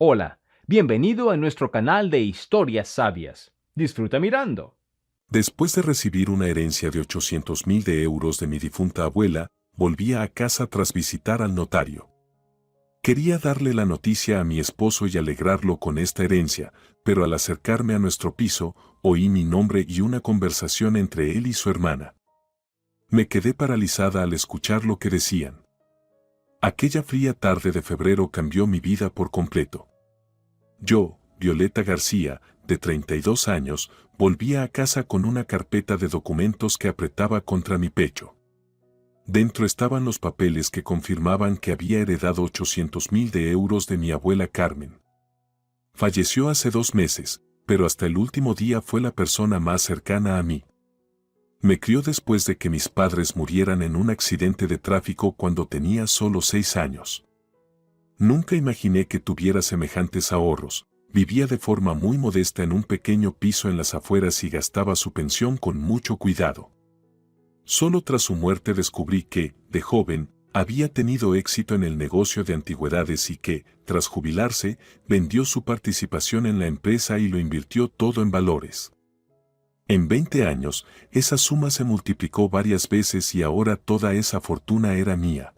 Hola, bienvenido a nuestro canal de historias sabias. Disfruta mirando. Después de recibir una herencia de 800.000 euros de mi difunta abuela, volvía a casa tras visitar al notario. Quería darle la noticia a mi esposo y alegrarlo con esta herencia, pero al acercarme a nuestro piso, oí mi nombre y una conversación entre él y su hermana. Me quedé paralizada al escuchar lo que decían. Aquella fría tarde de febrero cambió mi vida por completo. Yo, Violeta García, de 32 años, volvía a casa con una carpeta de documentos que apretaba contra mi pecho. Dentro estaban los papeles que confirmaban que había heredado 800.000 euros de mi abuela Carmen. Falleció hace 2 meses, pero hasta el último día fue la persona más cercana a mí. Me crió después de que mis padres murieran en un accidente de tráfico cuando tenía solo 6 años. Nunca imaginé que tuviera semejantes ahorros. Vivía de forma muy modesta en un pequeño piso en las afueras y gastaba su pensión con mucho cuidado. Solo tras su muerte descubrí que, de joven, había tenido éxito en el negocio de antigüedades y que, tras jubilarse, vendió su participación en la empresa y lo invirtió todo en valores. En 20 años, esa suma se multiplicó varias veces y ahora toda esa fortuna era mía.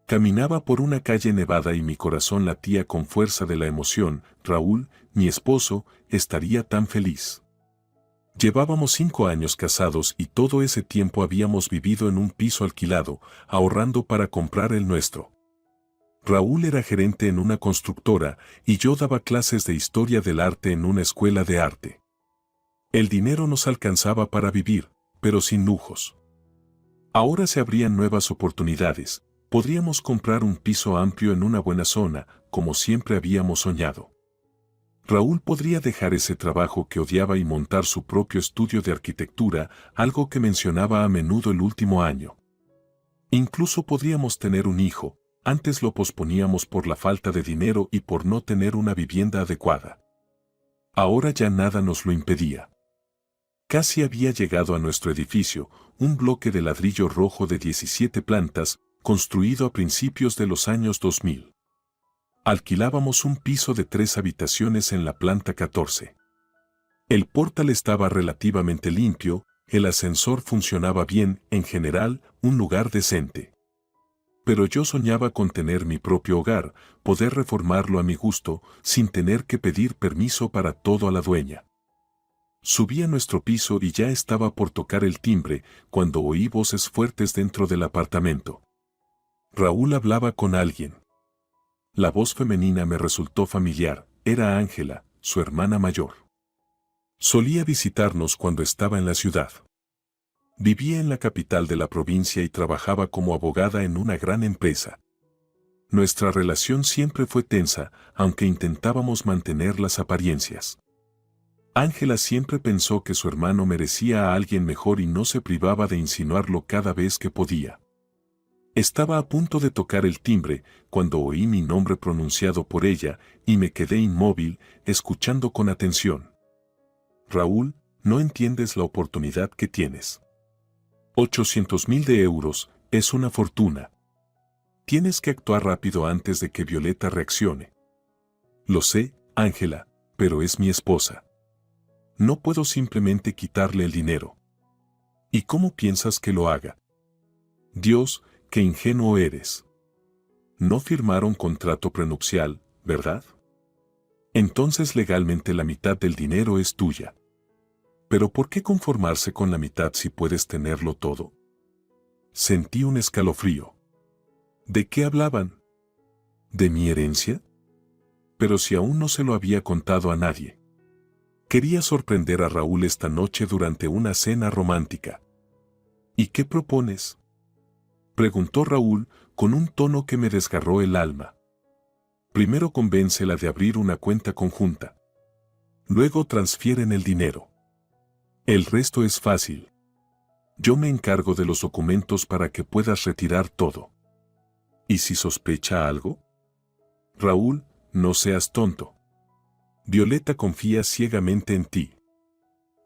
Caminaba por una calle nevada y mi corazón latía con fuerza de la emoción. Raúl, mi esposo, estaría tan feliz. Llevábamos 5 años casados y todo ese tiempo habíamos vivido en un piso alquilado, ahorrando para comprar el nuestro. Raúl era gerente en una constructora y yo daba clases de historia del arte en una escuela de arte. El dinero nos alcanzaba para vivir, pero sin lujos. Ahora se abrían nuevas oportunidades. Podríamos comprar un piso amplio en una buena zona, como siempre habíamos soñado. Raúl podría dejar ese trabajo que odiaba y montar su propio estudio de arquitectura, algo que mencionaba a menudo el último año. Incluso podríamos tener un hijo, antes lo posponíamos por la falta de dinero y por no tener una vivienda adecuada. Ahora ya nada nos lo impedía. Casi había llegado a nuestro edificio, un bloque de ladrillo rojo de 17 plantas, construido a principios de los años 2000. Alquilábamos un piso de 3 habitaciones en la planta 14. El portal estaba relativamente limpio, el ascensor funcionaba bien, en general, un lugar decente. Pero yo soñaba con tener mi propio hogar, poder reformarlo a mi gusto, sin tener que pedir permiso para todo a la dueña. Subí a nuestro piso y ya estaba por tocar el timbre, cuando oí voces fuertes dentro del apartamento. Raúl hablaba con alguien. La voz femenina me resultó familiar, era Ángela, su hermana mayor. Solía visitarnos cuando estaba en la ciudad. Vivía en la capital de la provincia y trabajaba como abogada en una gran empresa. Nuestra relación siempre fue tensa, aunque intentábamos mantener las apariencias. Ángela siempre pensó que su hermano merecía a alguien mejor y no se privaba de insinuarlo cada vez que podía. Estaba a punto de tocar el timbre cuando oí mi nombre pronunciado por ella y me quedé inmóvil, escuchando con atención. Raúl, no entiendes la oportunidad que tienes. 800.000 euros es una fortuna. Tienes que actuar rápido antes de que Violeta reaccione. Lo sé, Ángela, pero es mi esposa. No puedo simplemente quitarle el dinero. ¿Y cómo piensas que lo haga? Dios, qué ingenuo eres. No firmaron contrato prenupcial, ¿verdad? Entonces legalmente la mitad del dinero es tuya. Pero ¿por qué conformarse con la mitad si puedes tenerlo todo? Sentí un escalofrío. ¿De qué hablaban? ¿De mi herencia? Pero si aún no se lo había contado a nadie. Quería sorprender a Raúl esta noche durante una cena romántica. ¿Y qué propones?, preguntó Raúl con un tono que me desgarró el alma. Primero convéncela de abrir una cuenta conjunta. Luego transfieren el dinero. El resto es fácil. Yo me encargo de los documentos para que puedas retirar todo. ¿Y si sospecha algo? Raúl, no seas tonto. Violeta confía ciegamente en ti.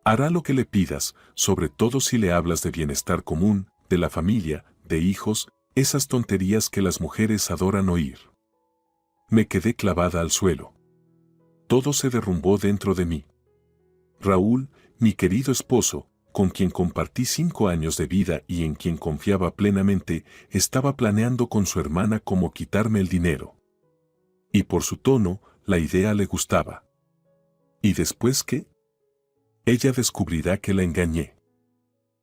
Hará lo que le pidas, sobre todo si le hablas de bienestar común, de la familia, de hijos, esas tonterías que las mujeres adoran oír. Me quedé clavada al suelo. Todo se derrumbó dentro de mí. Raúl, mi querido esposo, con quien compartí 5 años de vida y en quien confiaba plenamente, estaba planeando con su hermana cómo quitarme el dinero. Y por su tono, la idea le gustaba. ¿Y después qué? Ella descubrirá que la engañé.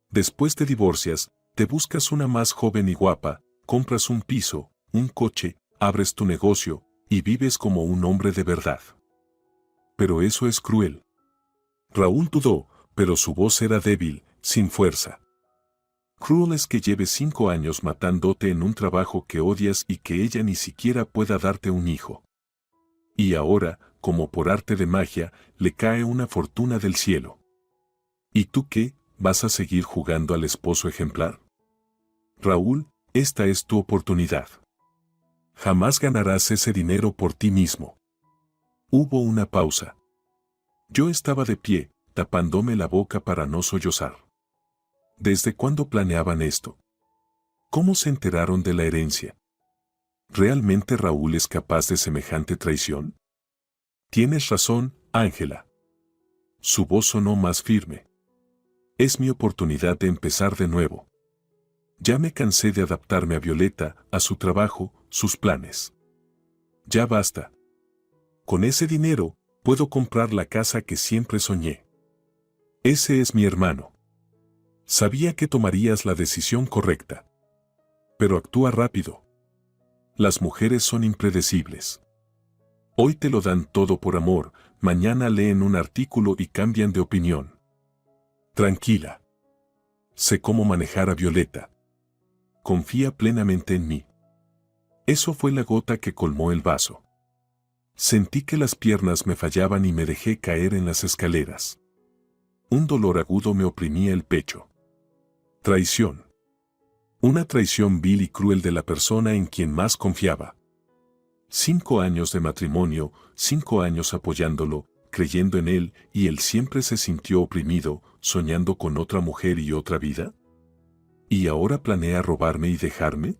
Después te divorcias, te buscas una más joven y guapa, compras un piso, un coche, abres tu negocio, y vives como un hombre de verdad. Pero eso es cruel. Raúl dudó, pero su voz era débil, sin fuerza. Cruel es que lleves 5 años matándote en un trabajo que odias y que ella ni siquiera pueda darte un hijo. Y ahora, como por arte de magia, le cae una fortuna del cielo. ¿Y tú qué? ¿Vas a seguir jugando al esposo ejemplar? Raúl, esta es tu oportunidad. Jamás ganarás ese dinero por ti mismo. Hubo una pausa. Yo estaba de pie, tapándome la boca para no sollozar. ¿Desde cuándo planeaban esto? ¿Cómo se enteraron de la herencia? ¿Realmente Raúl es capaz de semejante traición? Tienes razón, Ángela. Su voz sonó más firme. Es mi oportunidad de empezar de nuevo. Ya me cansé de adaptarme a Violeta, a su trabajo, sus planes. Ya basta. Con ese dinero, puedo comprar la casa que siempre soñé. Ese es mi hermano. Sabía que tomarías la decisión correcta. Pero actúa rápido. Las mujeres son impredecibles. Hoy te lo dan todo por amor, mañana leen un artículo y cambian de opinión. Tranquila. Sé cómo manejar a Violeta. Confía plenamente en mí. Eso fue la gota que colmó el vaso. Sentí que las piernas me fallaban y me dejé caer en las escaleras. Un dolor agudo me oprimía el pecho. Traición. Una traición vil y cruel de la persona en quien más confiaba. 5 años de matrimonio, 5 años apoyándolo, creyendo en él, y él siempre se sintió oprimido, soñando con otra mujer y otra vida. ¿Y ahora planea robarme y dejarme?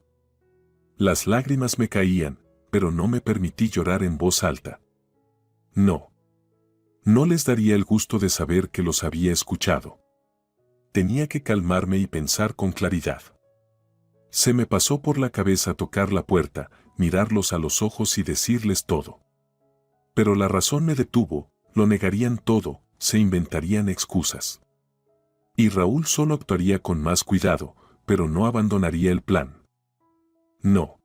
Las lágrimas me caían, pero no me permití llorar en voz alta. No. No les daría el gusto de saber que los había escuchado. Tenía que calmarme y pensar con claridad. Se me pasó por la cabeza tocar la puerta, mirarlos a los ojos y decirles todo. Pero la razón me detuvo, lo negarían todo, se inventarían excusas. Y Raúl solo actuaría con más cuidado, pero no abandonaría el plan. No.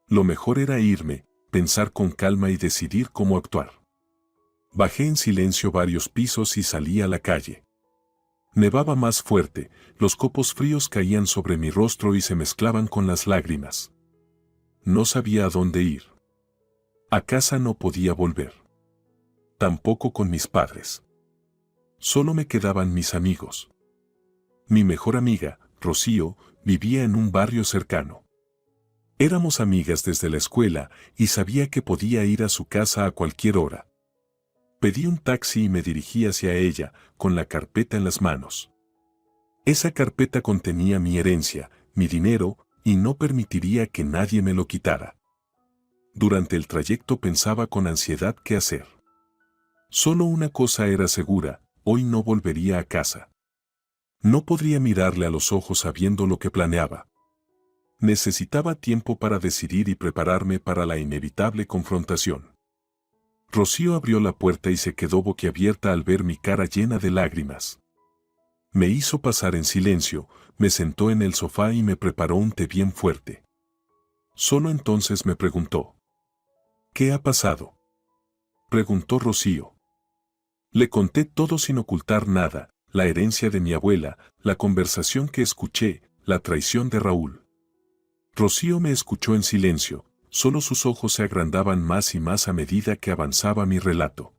Lo mejor era irme, pensar con calma y decidir cómo actuar. Bajé en silencio varios pisos y salí a la calle. Nevaba más fuerte, los copos fríos caían sobre mi rostro y se mezclaban con las lágrimas. No sabía a dónde ir. A casa no podía volver. Tampoco con mis padres. Solo me quedaban mis amigos. Mi mejor amiga, Rocío, vivía en un barrio cercano. Éramos amigas desde la escuela y sabía que podía ir a su casa a cualquier hora. Pedí un taxi y me dirigí hacia ella, con la carpeta en las manos. Esa carpeta contenía mi herencia, mi dinero, y no permitiría que nadie me lo quitara. Durante el trayecto pensaba con ansiedad qué hacer. Solo una cosa era segura, hoy no volvería a casa. No podría mirarle a los ojos sabiendo lo que planeaba. Necesitaba tiempo para decidir y prepararme para la inevitable confrontación. Rocío abrió la puerta y se quedó boquiabierta al ver mi cara llena de lágrimas. Me hizo pasar en silencio, me sentó en el sofá y me preparó un té bien fuerte. Solo entonces me preguntó: ¿qué ha pasado?, preguntó Rocío. Le conté todo sin ocultar nada, la herencia de mi abuela, la conversación que escuché, la traición de Raúl. Rocío me escuchó en silencio, solo sus ojos se agrandaban más y más a medida que avanzaba mi relato.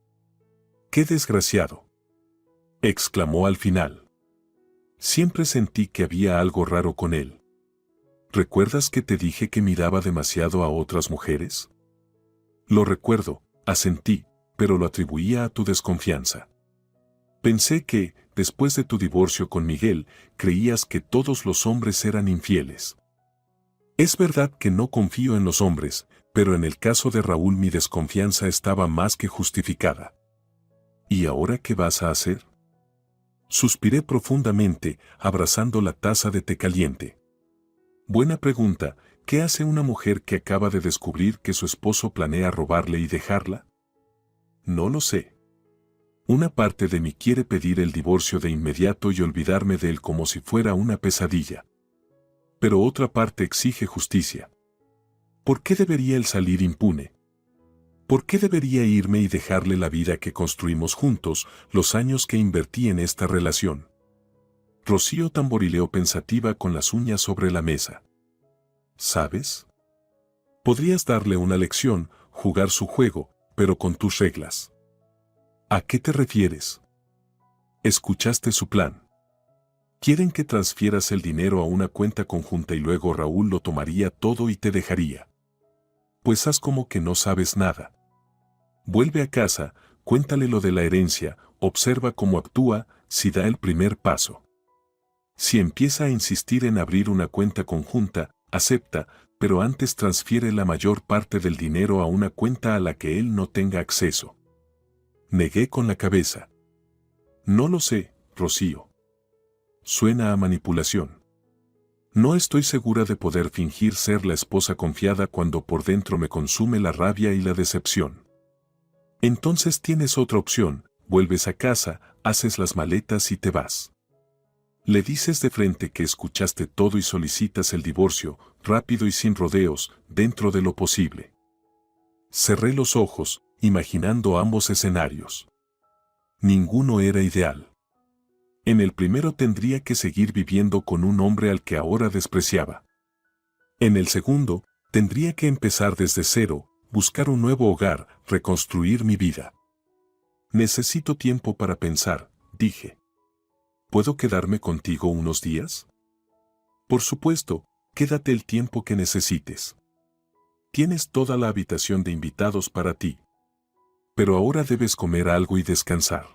¡Qué desgraciado!, exclamó al final. Siempre sentí que había algo raro con él. ¿Recuerdas que te dije que miraba demasiado a otras mujeres? Lo recuerdo, asentí, pero lo atribuía a tu desconfianza. Pensé que, después de tu divorcio con Miguel, creías que todos los hombres eran infieles. Es verdad que no confío en los hombres, pero en el caso de Raúl mi desconfianza estaba más que justificada. ¿Y ahora qué vas a hacer? Suspiré profundamente, abrazando la taza de té caliente. Buena pregunta, ¿qué hace una mujer que acaba de descubrir que su esposo planea robarle y dejarla? No lo sé. Una parte de mí quiere pedir el divorcio de inmediato y olvidarme de él como si fuera una pesadilla. Pero otra parte exige justicia. ¿Por qué debería él salir impune? ¿Por qué debería irme y dejarle la vida que construimos juntos, los años que invertí en esta relación? Rocío tamborileó pensativa con las uñas sobre la mesa. ¿Sabes? Podrías darle una lección, jugar su juego, pero con tus reglas. ¿A qué te refieres? Escuchaste su plan. Quieren que transfieras el dinero a una cuenta conjunta y luego Raúl lo tomaría todo y te dejaría. Pues haz como que no sabes nada. Vuelve a casa, cuéntale lo de la herencia, observa cómo actúa, si da el primer paso. Si empieza a insistir en abrir una cuenta conjunta, acepta, pero antes transfiere la mayor parte del dinero a una cuenta a la que él no tenga acceso. Negué con la cabeza. No lo sé, Rocío. Suena a manipulación. No estoy segura de poder fingir ser la esposa confiada cuando por dentro me consume la rabia y la decepción. Entonces tienes otra opción, vuelves a casa, haces las maletas y te vas. Le dices de frente que escuchaste todo y solicitas el divorcio, rápido y sin rodeos, dentro de lo posible. Cerré los ojos, imaginando ambos escenarios. Ninguno era ideal. En el primero tendría que seguir viviendo con un hombre al que ahora despreciaba. En el segundo, tendría que empezar desde cero, buscar un nuevo hogar, reconstruir mi vida. Necesito tiempo para pensar, dije. ¿Puedo quedarme contigo unos días? Por supuesto, quédate el tiempo que necesites. Tienes toda la habitación de invitados para ti. Pero ahora debes comer algo y descansar.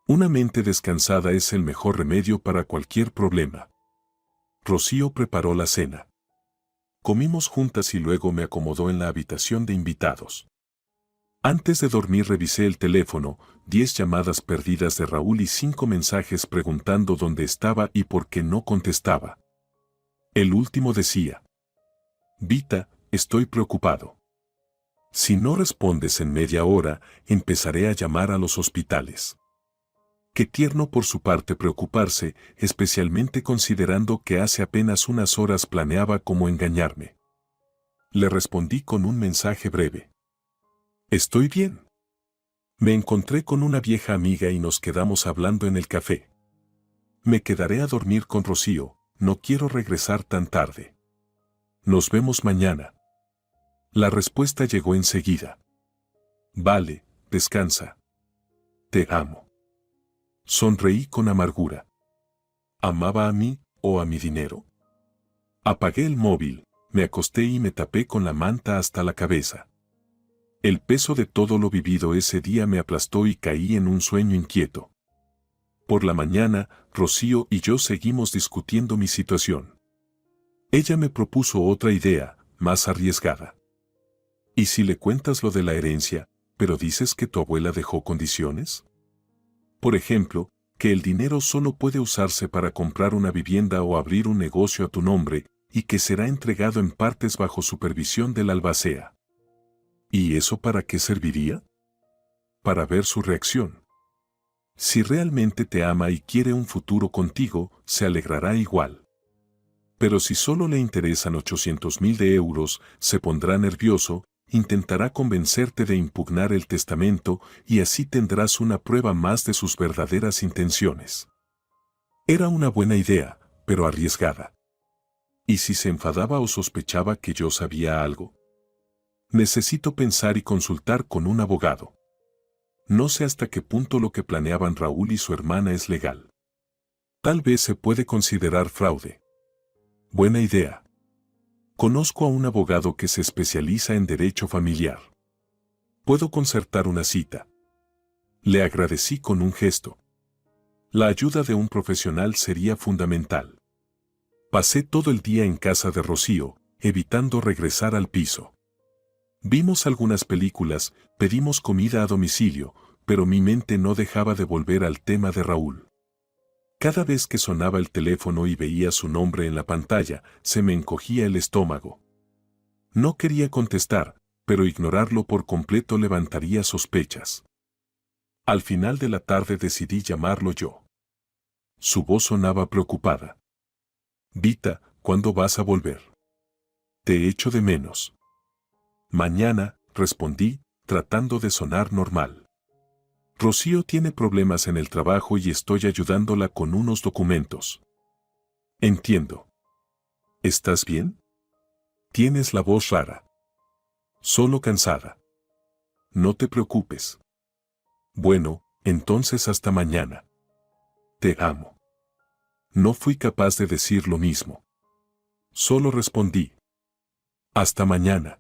Una mente descansada es el mejor remedio para cualquier problema. Rocío preparó la cena. Comimos juntas y luego me acomodó en la habitación de invitados. Antes de dormir revisé el teléfono, 10 llamadas perdidas de Raúl y 5 mensajes preguntando dónde estaba y por qué no contestaba. El último decía: Vita, estoy preocupado. Si no respondes en media hora, empezaré a llamar a los hospitales. Qué tierno por su parte preocuparse, especialmente considerando que hace apenas unas horas planeaba cómo engañarme. Le respondí con un mensaje breve. Estoy bien. Me encontré con una vieja amiga y nos quedamos hablando en el café. Me quedaré a dormir con Rocío, no quiero regresar tan tarde. Nos vemos mañana. La respuesta llegó enseguida. Vale, descansa. Te amo. Sonreí con amargura. ¿Amaba a mí o a mi dinero? Apagué el móvil, me acosté y me tapé con la manta hasta la cabeza. El peso de todo lo vivido ese día me aplastó y caí en un sueño inquieto. Por la mañana, Rocío y yo seguimos discutiendo mi situación. Ella me propuso otra idea, más arriesgada. ¿Y si le cuentas lo de la herencia, pero dices que tu abuela dejó condiciones? Por ejemplo, que el dinero solo puede usarse para comprar una vivienda o abrir un negocio a tu nombre, y que será entregado en partes bajo supervisión del albacea. ¿Y eso para qué serviría? Para ver su reacción. Si realmente te ama y quiere un futuro contigo, se alegrará igual. Pero si solo le interesan 800.000 euros, se pondrá nervioso, intentará convencerte de impugnar el testamento y así tendrás una prueba más de sus verdaderas intenciones. Era una buena idea, pero arriesgada. ¿Y si se enfadaba o sospechaba que yo sabía algo? Necesito pensar y consultar con un abogado. No sé hasta qué punto lo que planeaban Raúl y su hermana es legal. Tal vez se puede considerar fraude. Buena idea. Conozco a un abogado que se especializa en derecho familiar. Puedo concertar una cita. Le agradecí con un gesto. La ayuda de un profesional sería fundamental. Pasé todo el día en casa de Rocío, evitando regresar al piso. Vimos algunas películas, pedimos comida a domicilio, pero mi mente no dejaba de volver al tema de Raúl. Cada vez que sonaba el teléfono y veía su nombre en la pantalla, se me encogía el estómago. No quería contestar, pero ignorarlo por completo levantaría sospechas. Al final de la tarde decidí llamarlo yo. Su voz sonaba preocupada. Vita, ¿cuándo vas a volver? Te echo de menos. Mañana, respondí, tratando de sonar normal. Rocío tiene problemas en el trabajo y estoy ayudándola con unos documentos. Entiendo. ¿Estás bien? Tienes la voz rara. Solo cansada. No te preocupes. Bueno, entonces hasta mañana. Te amo. No fui capaz de decir lo mismo. Solo respondí. Hasta mañana.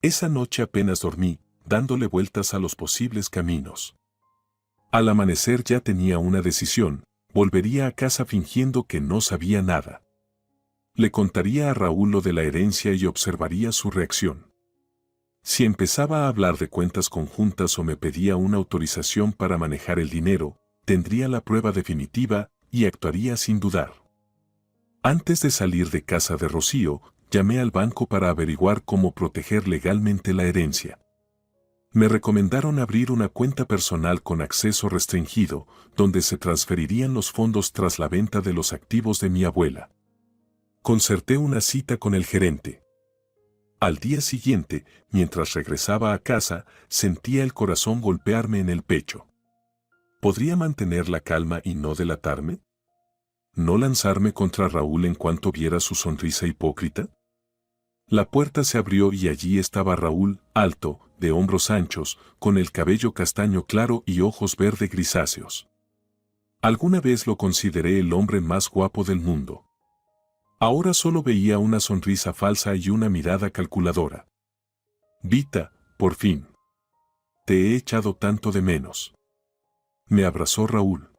Esa noche apenas dormí, dándole vueltas a los posibles caminos. Al amanecer ya tenía una decisión, volvería a casa fingiendo que no sabía nada. Le contaría a Raúl lo de la herencia y observaría su reacción. Si empezaba a hablar de cuentas conjuntas o me pedía una autorización para manejar el dinero, tendría la prueba definitiva y actuaría sin dudar. Antes de salir de casa de Rocío, llamé al banco para averiguar cómo proteger legalmente la herencia. Me recomendaron abrir una cuenta personal con acceso restringido, donde se transferirían los fondos tras la venta de los activos de mi abuela. Concerté una cita con el gerente. Al día siguiente, mientras regresaba a casa, sentía el corazón golpearme en el pecho. ¿Podría mantener la calma y no delatarme? ¿No lanzarme contra Raúl en cuanto viera su sonrisa hipócrita? La puerta se abrió y allí estaba Raúl, alto, de hombros anchos, con el cabello castaño claro y ojos verde grisáceos. Alguna vez lo consideré el hombre más guapo del mundo. Ahora solo veía una sonrisa falsa y una mirada calculadora. Vita, por fin. Te he echado tanto de menos. Me abrazó Raúl.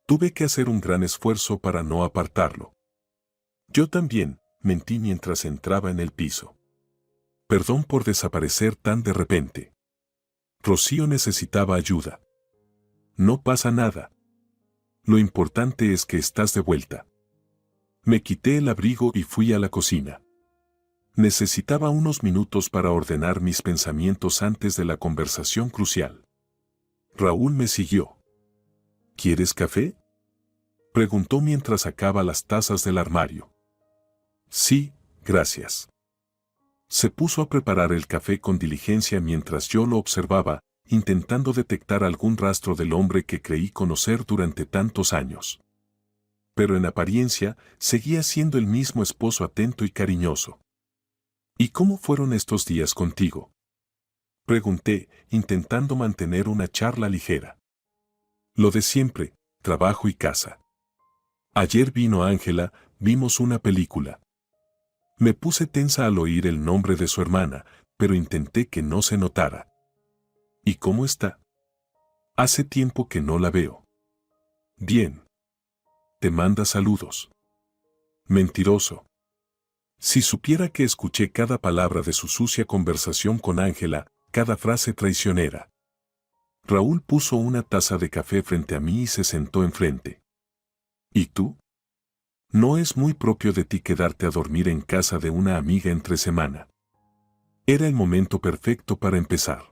Tuve que hacer un gran esfuerzo para no apartarlo. Yo también, mentí mientras entraba en el piso. Perdón por desaparecer tan de repente. Rocío necesitaba ayuda. No pasa nada. Lo importante es que estás de vuelta. Me quité el abrigo y fui a la cocina. Necesitaba unos minutos para ordenar mis pensamientos antes de la conversación crucial. Raúl me siguió. ¿Quieres café?, preguntó mientras sacaba las tazas del armario. Sí, gracias. Se puso a preparar el café con diligencia mientras yo lo observaba, intentando detectar algún rastro del hombre que creí conocer durante tantos años. Pero en apariencia, seguía siendo el mismo esposo atento y cariñoso. ¿Y cómo fueron estos días contigo?, pregunté, intentando mantener una charla ligera. Lo de siempre, trabajo y casa. Ayer vino Ángela, vimos una película. Me puse tensa al oír el nombre de su hermana, pero intenté que no se notara. ¿Y cómo está? Hace tiempo que no la veo. Bien. Te manda saludos. Mentiroso. Si supiera que escuché cada palabra de su sucia conversación con Ángela, cada frase traicionera. Raúl puso una taza de café frente a mí y se sentó enfrente. ¿Y tú? No es muy propio de ti quedarte a dormir en casa de una amiga entre semana. Era el momento perfecto para empezar.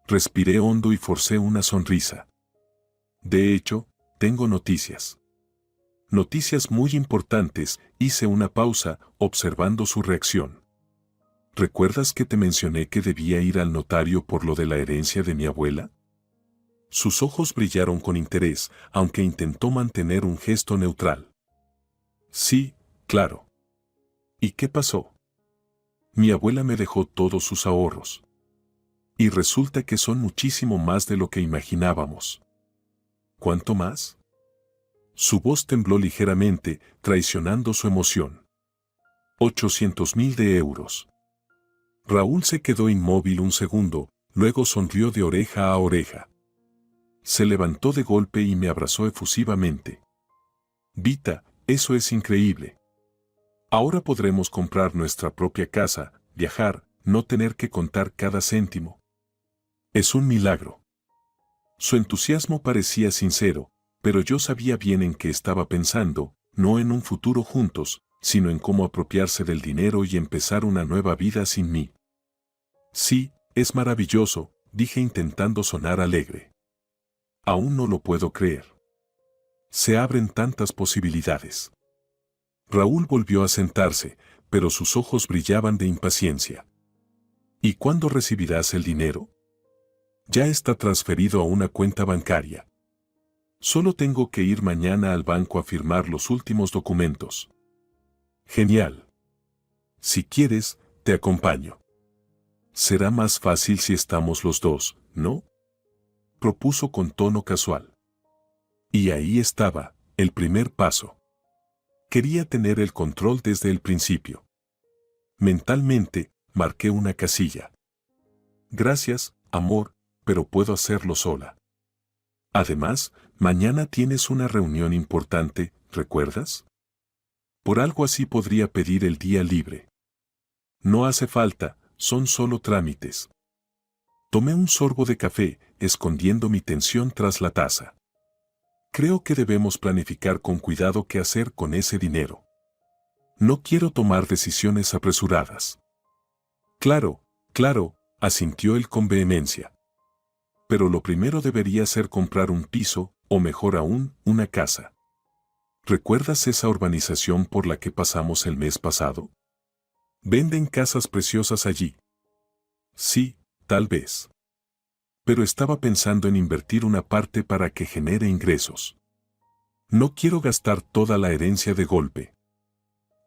Respiré hondo y forcé una sonrisa. De hecho, tengo noticias. Noticias muy importantes, hice una pausa, observando su reacción. ¿Recuerdas que te mencioné que debía ir al notario por lo de la herencia de mi abuela? Sus ojos brillaron con interés, aunque intentó mantener un gesto neutral. Sí, claro. ¿Y qué pasó? Mi abuela me dejó todos sus ahorros. Y resulta que son muchísimo más de lo que imaginábamos. ¿Cuánto más? Su voz tembló ligeramente, traicionando su emoción. 800.000 euros. Raúl se quedó inmóvil un segundo, luego sonrió de oreja a oreja. Se levantó de golpe y me abrazó efusivamente. Vita, eso es increíble. Ahora podremos comprar nuestra propia casa, viajar, no tener que contar cada céntimo. Es un milagro. Su entusiasmo parecía sincero, pero yo sabía bien en qué estaba pensando, no en un futuro juntos, sino en cómo apropiarse del dinero y empezar una nueva vida sin mí. Sí, es maravilloso, dije intentando sonar alegre. Aún no lo puedo creer. Se abren tantas posibilidades. Raúl volvió a sentarse, pero sus ojos brillaban de impaciencia. ¿Y cuándo recibirás el dinero? Ya está transferido a una cuenta bancaria. Solo tengo que ir mañana al banco a firmar los últimos documentos. Genial. Si quieres, te acompaño. Será más fácil si estamos los dos, ¿no? Propuso con tono casual. Y ahí estaba, el primer paso. Quería tener el control desde el principio. Mentalmente, marqué una casilla. Gracias, amor, pero puedo hacerlo sola. Además, mañana tienes una reunión importante, ¿recuerdas? Por algo así podría pedir el día libre. No hace falta, son solo trámites. Tomé un sorbo de café, escondiendo mi tensión tras la taza. Creo que debemos planificar con cuidado qué hacer con ese dinero. No quiero tomar decisiones apresuradas. Claro, claro, asintió él con vehemencia. Pero lo primero debería ser comprar un piso, o mejor aún, una casa. ¿Recuerdas esa urbanización por la que pasamos el mes pasado? Venden casas preciosas allí. Sí, tal vez. Pero estaba pensando en invertir una parte para que genere ingresos. No quiero gastar toda la herencia de golpe.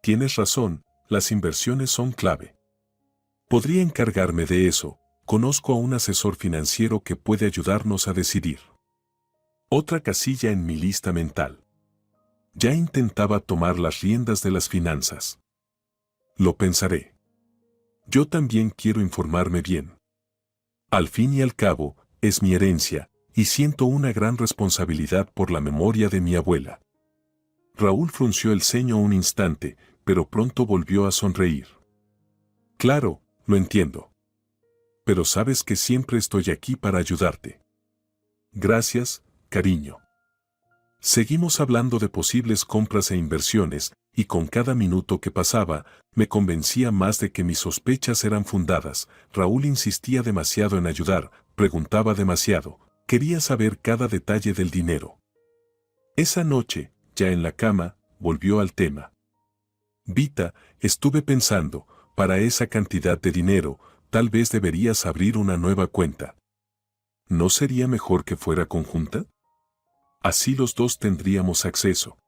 Tienes razón, las inversiones son clave. Podría encargarme de eso, conozco a un asesor financiero que puede ayudarnos a decidir. Otra casilla en mi lista mental. Ya intentaba tomar las riendas de las finanzas. Lo pensaré. Yo también quiero informarme bien. Al fin y al cabo, es mi herencia, y siento una gran responsabilidad por la memoria de mi abuela. Raúl frunció el ceño un instante, pero pronto volvió a sonreír. Claro, lo entiendo. Pero sabes que siempre estoy aquí para ayudarte. Gracias, cariño. Seguimos hablando de posibles compras e inversiones, y con cada minuto que pasaba, me convencía más de que mis sospechas eran fundadas. Raúl insistía demasiado en ayudar, preguntaba demasiado, quería saber cada detalle del dinero. Esa noche, ya en la cama, volvió al tema. Vita, estuve pensando, para esa cantidad de dinero, tal vez deberías abrir una nueva cuenta. ¿No sería mejor que fuera conjunta? Así los dos tendríamos acceso.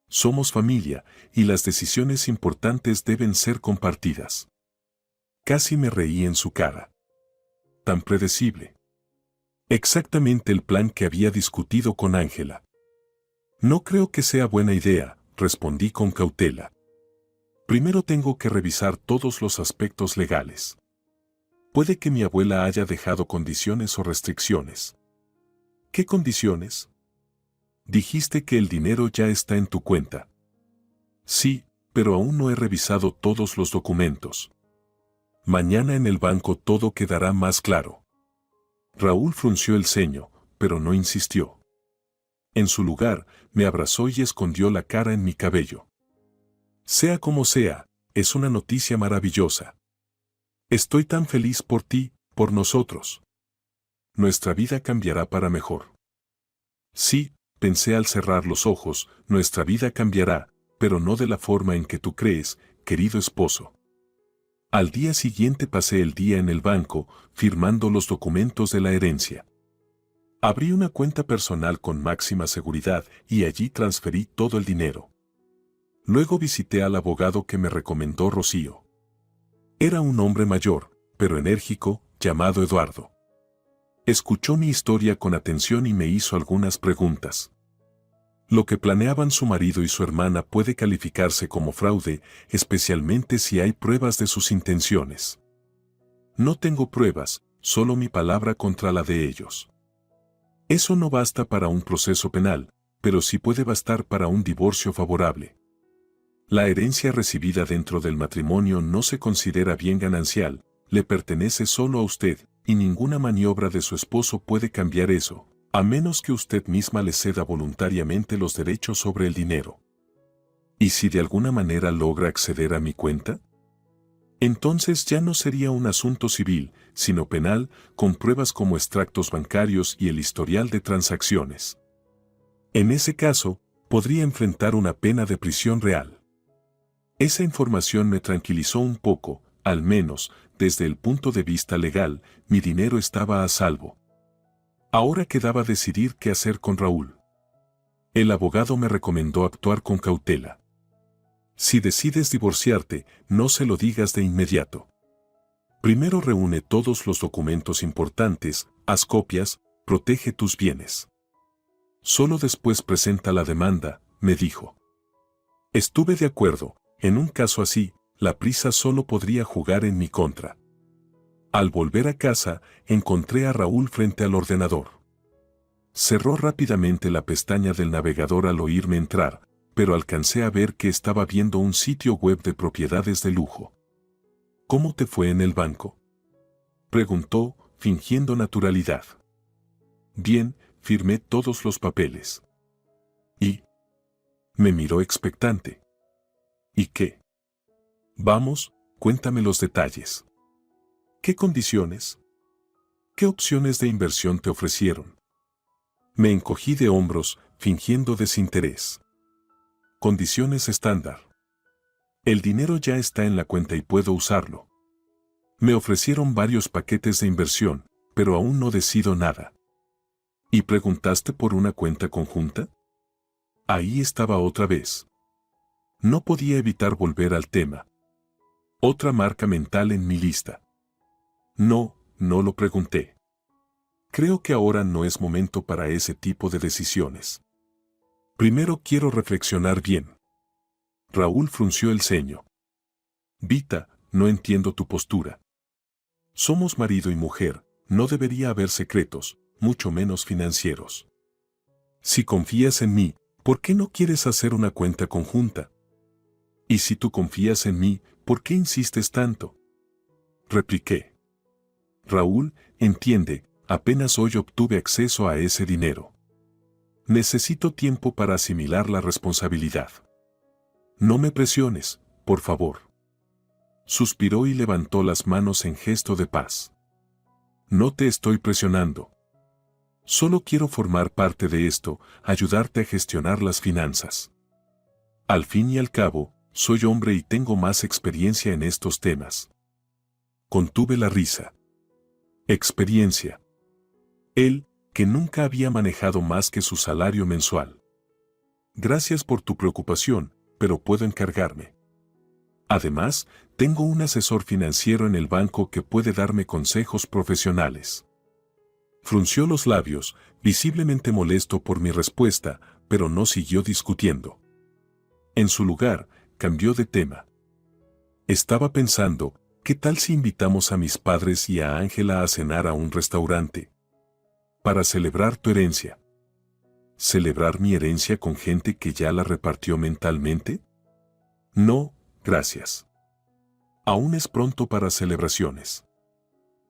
Somos familia, y las decisiones importantes deben ser compartidas. Casi me reí en su cara. Tan predecible. Exactamente el plan que había discutido con Ángela. No creo que sea buena idea, respondí con cautela. Primero tengo que revisar todos los aspectos legales. Puede que mi abuela haya dejado condiciones o restricciones. ¿Qué condiciones? Dijiste que el dinero ya está en tu cuenta. Sí, pero aún no he revisado todos los documentos. Mañana en el banco todo quedará más claro. Raúl frunció el ceño, pero no insistió. En su lugar, me abrazó y escondió la cara en mi cabello. Sea como sea, es una noticia maravillosa. Estoy tan feliz por ti, por nosotros. Nuestra vida cambiará para mejor. Sí, pensé al cerrar los ojos, nuestra vida cambiará, pero no de la forma en que tú crees, querido esposo. Al día siguiente pasé el día en el banco, firmando los documentos de la herencia. Abrí una cuenta personal con máxima seguridad y allí transferí todo el dinero. Luego visité al abogado que me recomendó Rocío. Era un hombre mayor, pero enérgico, llamado Eduardo. Escuchó mi historia con atención y me hizo algunas preguntas. Lo que planeaban su marido y su hermana puede calificarse como fraude, especialmente si hay pruebas de sus intenciones. No tengo pruebas, solo mi palabra contra la de ellos. Eso no basta para un proceso penal, pero sí puede bastar para un divorcio favorable. La herencia recibida dentro del matrimonio no se considera bien ganancial, le pertenece solo a usted, y ninguna maniobra de su esposo puede cambiar eso, a menos que usted misma le ceda voluntariamente los derechos sobre el dinero. ¿Y si de alguna manera logra acceder a mi cuenta? Entonces ya no sería un asunto civil, sino penal, con pruebas como extractos bancarios y el historial de transacciones. En ese caso, podría enfrentar una pena de prisión real. Esa información me tranquilizó un poco, al menos, desde el punto de vista legal, mi dinero estaba a salvo. Ahora quedaba decidir qué hacer con Raúl. El abogado me recomendó actuar con cautela. Si decides divorciarte, no se lo digas de inmediato. Primero reúne todos los documentos importantes, haz copias, protege tus bienes. Solo después presenta la demanda, me dijo. Estuve de acuerdo, en un caso así, la prisa solo podría jugar en mi contra. Al volver a casa, encontré a Raúl frente al ordenador. Cerró rápidamente la pestaña del navegador al oírme entrar, pero alcancé a ver que estaba viendo un sitio web de propiedades de lujo. ¿Cómo te fue en el banco?, preguntó, fingiendo naturalidad. Bien, firmé todos los papeles. ¿Y? Me miró expectante. ¿Y qué? Vamos, cuéntame los detalles. ¿Qué condiciones? ¿Qué opciones de inversión te ofrecieron? Me encogí de hombros, fingiendo desinterés. Condiciones estándar. El dinero ya está en la cuenta y puedo usarlo. Me ofrecieron varios paquetes de inversión, pero aún no decido nada. ¿Y preguntaste por una cuenta conjunta? Ahí estaba otra vez. No podía evitar volver al tema. Otra marca mental en mi lista. No lo pregunté. Creo que ahora no es momento para ese tipo de decisiones. Primero quiero reflexionar bien. Raúl frunció el ceño. Vita, no entiendo tu postura. Somos marido y mujer, no debería haber secretos, mucho menos financieros. Si confías en mí, ¿por qué no quieres hacer una cuenta conjunta? Y si tú confías en mí, ¿por qué insistes tanto?, repliqué. Raúl, entiende, apenas hoy obtuve acceso a ese dinero. Necesito tiempo para asimilar la responsabilidad. No me presiones, por favor. Suspiró y levantó las manos en gesto de paz. No te estoy presionando. Solo quiero formar parte de esto, ayudarte a gestionar las finanzas. Al fin y al cabo, soy hombre y tengo más experiencia en estos temas. Contuve la risa. Experiencia. Él, que nunca había manejado más que su salario mensual. Gracias por tu preocupación, pero puedo encargarme. Además, tengo un asesor financiero en el banco que puede darme consejos profesionales. Frunció los labios, visiblemente molesto por mi respuesta, pero no siguió discutiendo. En su lugar, cambió de tema. Estaba pensando, ¿qué tal si invitamos a mis padres y a Ángela a cenar a un restaurante? Para celebrar tu herencia. ¿Celebrar mi herencia con gente que ya la repartió mentalmente? No, gracias. Aún es pronto para celebraciones.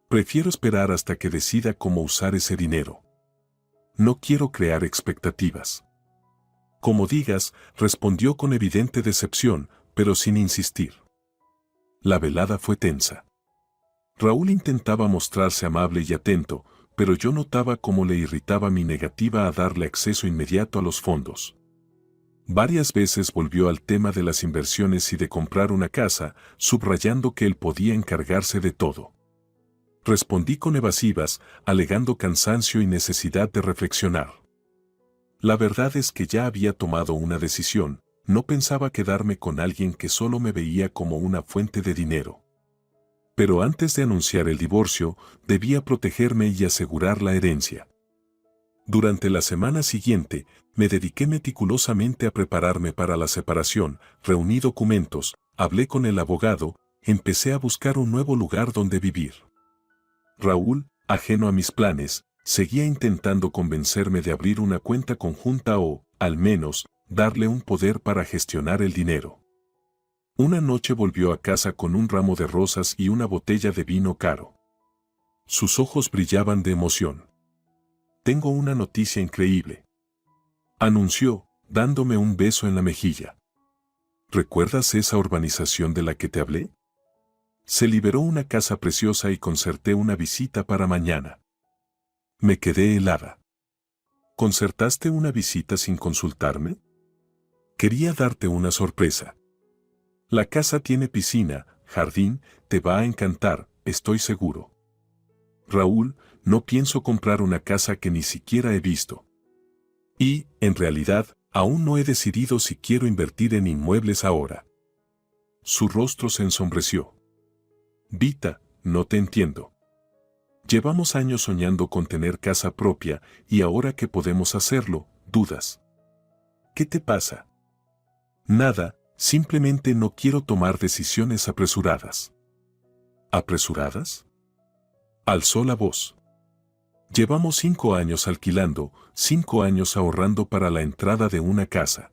Prefiero esperar hasta que decida cómo usar ese dinero. No quiero crear expectativas. Como digas, respondió con evidente decepción, pero sin insistir. La velada fue tensa. Raúl intentaba mostrarse amable y atento, pero yo notaba cómo le irritaba mi negativa a darle acceso inmediato a los fondos. Varias veces volvió al tema de las inversiones y de comprar una casa, subrayando que él podía encargarse de todo. Respondí con evasivas, alegando cansancio y necesidad de reflexionar. La verdad es que ya había tomado una decisión, no pensaba quedarme con alguien que solo me veía como una fuente de dinero. Pero antes de anunciar el divorcio, debía protegerme y asegurar la herencia. Durante la semana siguiente, me dediqué meticulosamente a prepararme para la separación, reuní documentos, hablé con el abogado, empecé a buscar un nuevo lugar donde vivir. Raúl, ajeno a mis planes, seguía intentando convencerme de abrir una cuenta conjunta o, al menos, darle un poder para gestionar el dinero. Una noche volvió a casa con un ramo de rosas y una botella de vino caro. Sus ojos brillaban de emoción. «Tengo una noticia increíble», anunció, dándome un beso en la mejilla. «¿Recuerdas esa urbanización de la que te hablé? Se liberó una casa preciosa y concerté una visita para mañana». Me quedé helada. ¿Concertaste una visita sin consultarme? Quería darte una sorpresa. La casa tiene piscina, jardín, te va a encantar, estoy seguro. Raúl, no pienso comprar una casa que ni siquiera he visto. Y, en realidad, aún no he decidido si quiero invertir en inmuebles ahora. Su rostro se ensombreció. Vita, no te entiendo. Llevamos años soñando con tener casa propia y ahora que podemos hacerlo, dudas. ¿Qué te pasa? Nada, simplemente no quiero tomar decisiones apresuradas. ¿Apresuradas? Alzó la voz. Llevamos 5 años alquilando, 5 años ahorrando para la entrada de una casa.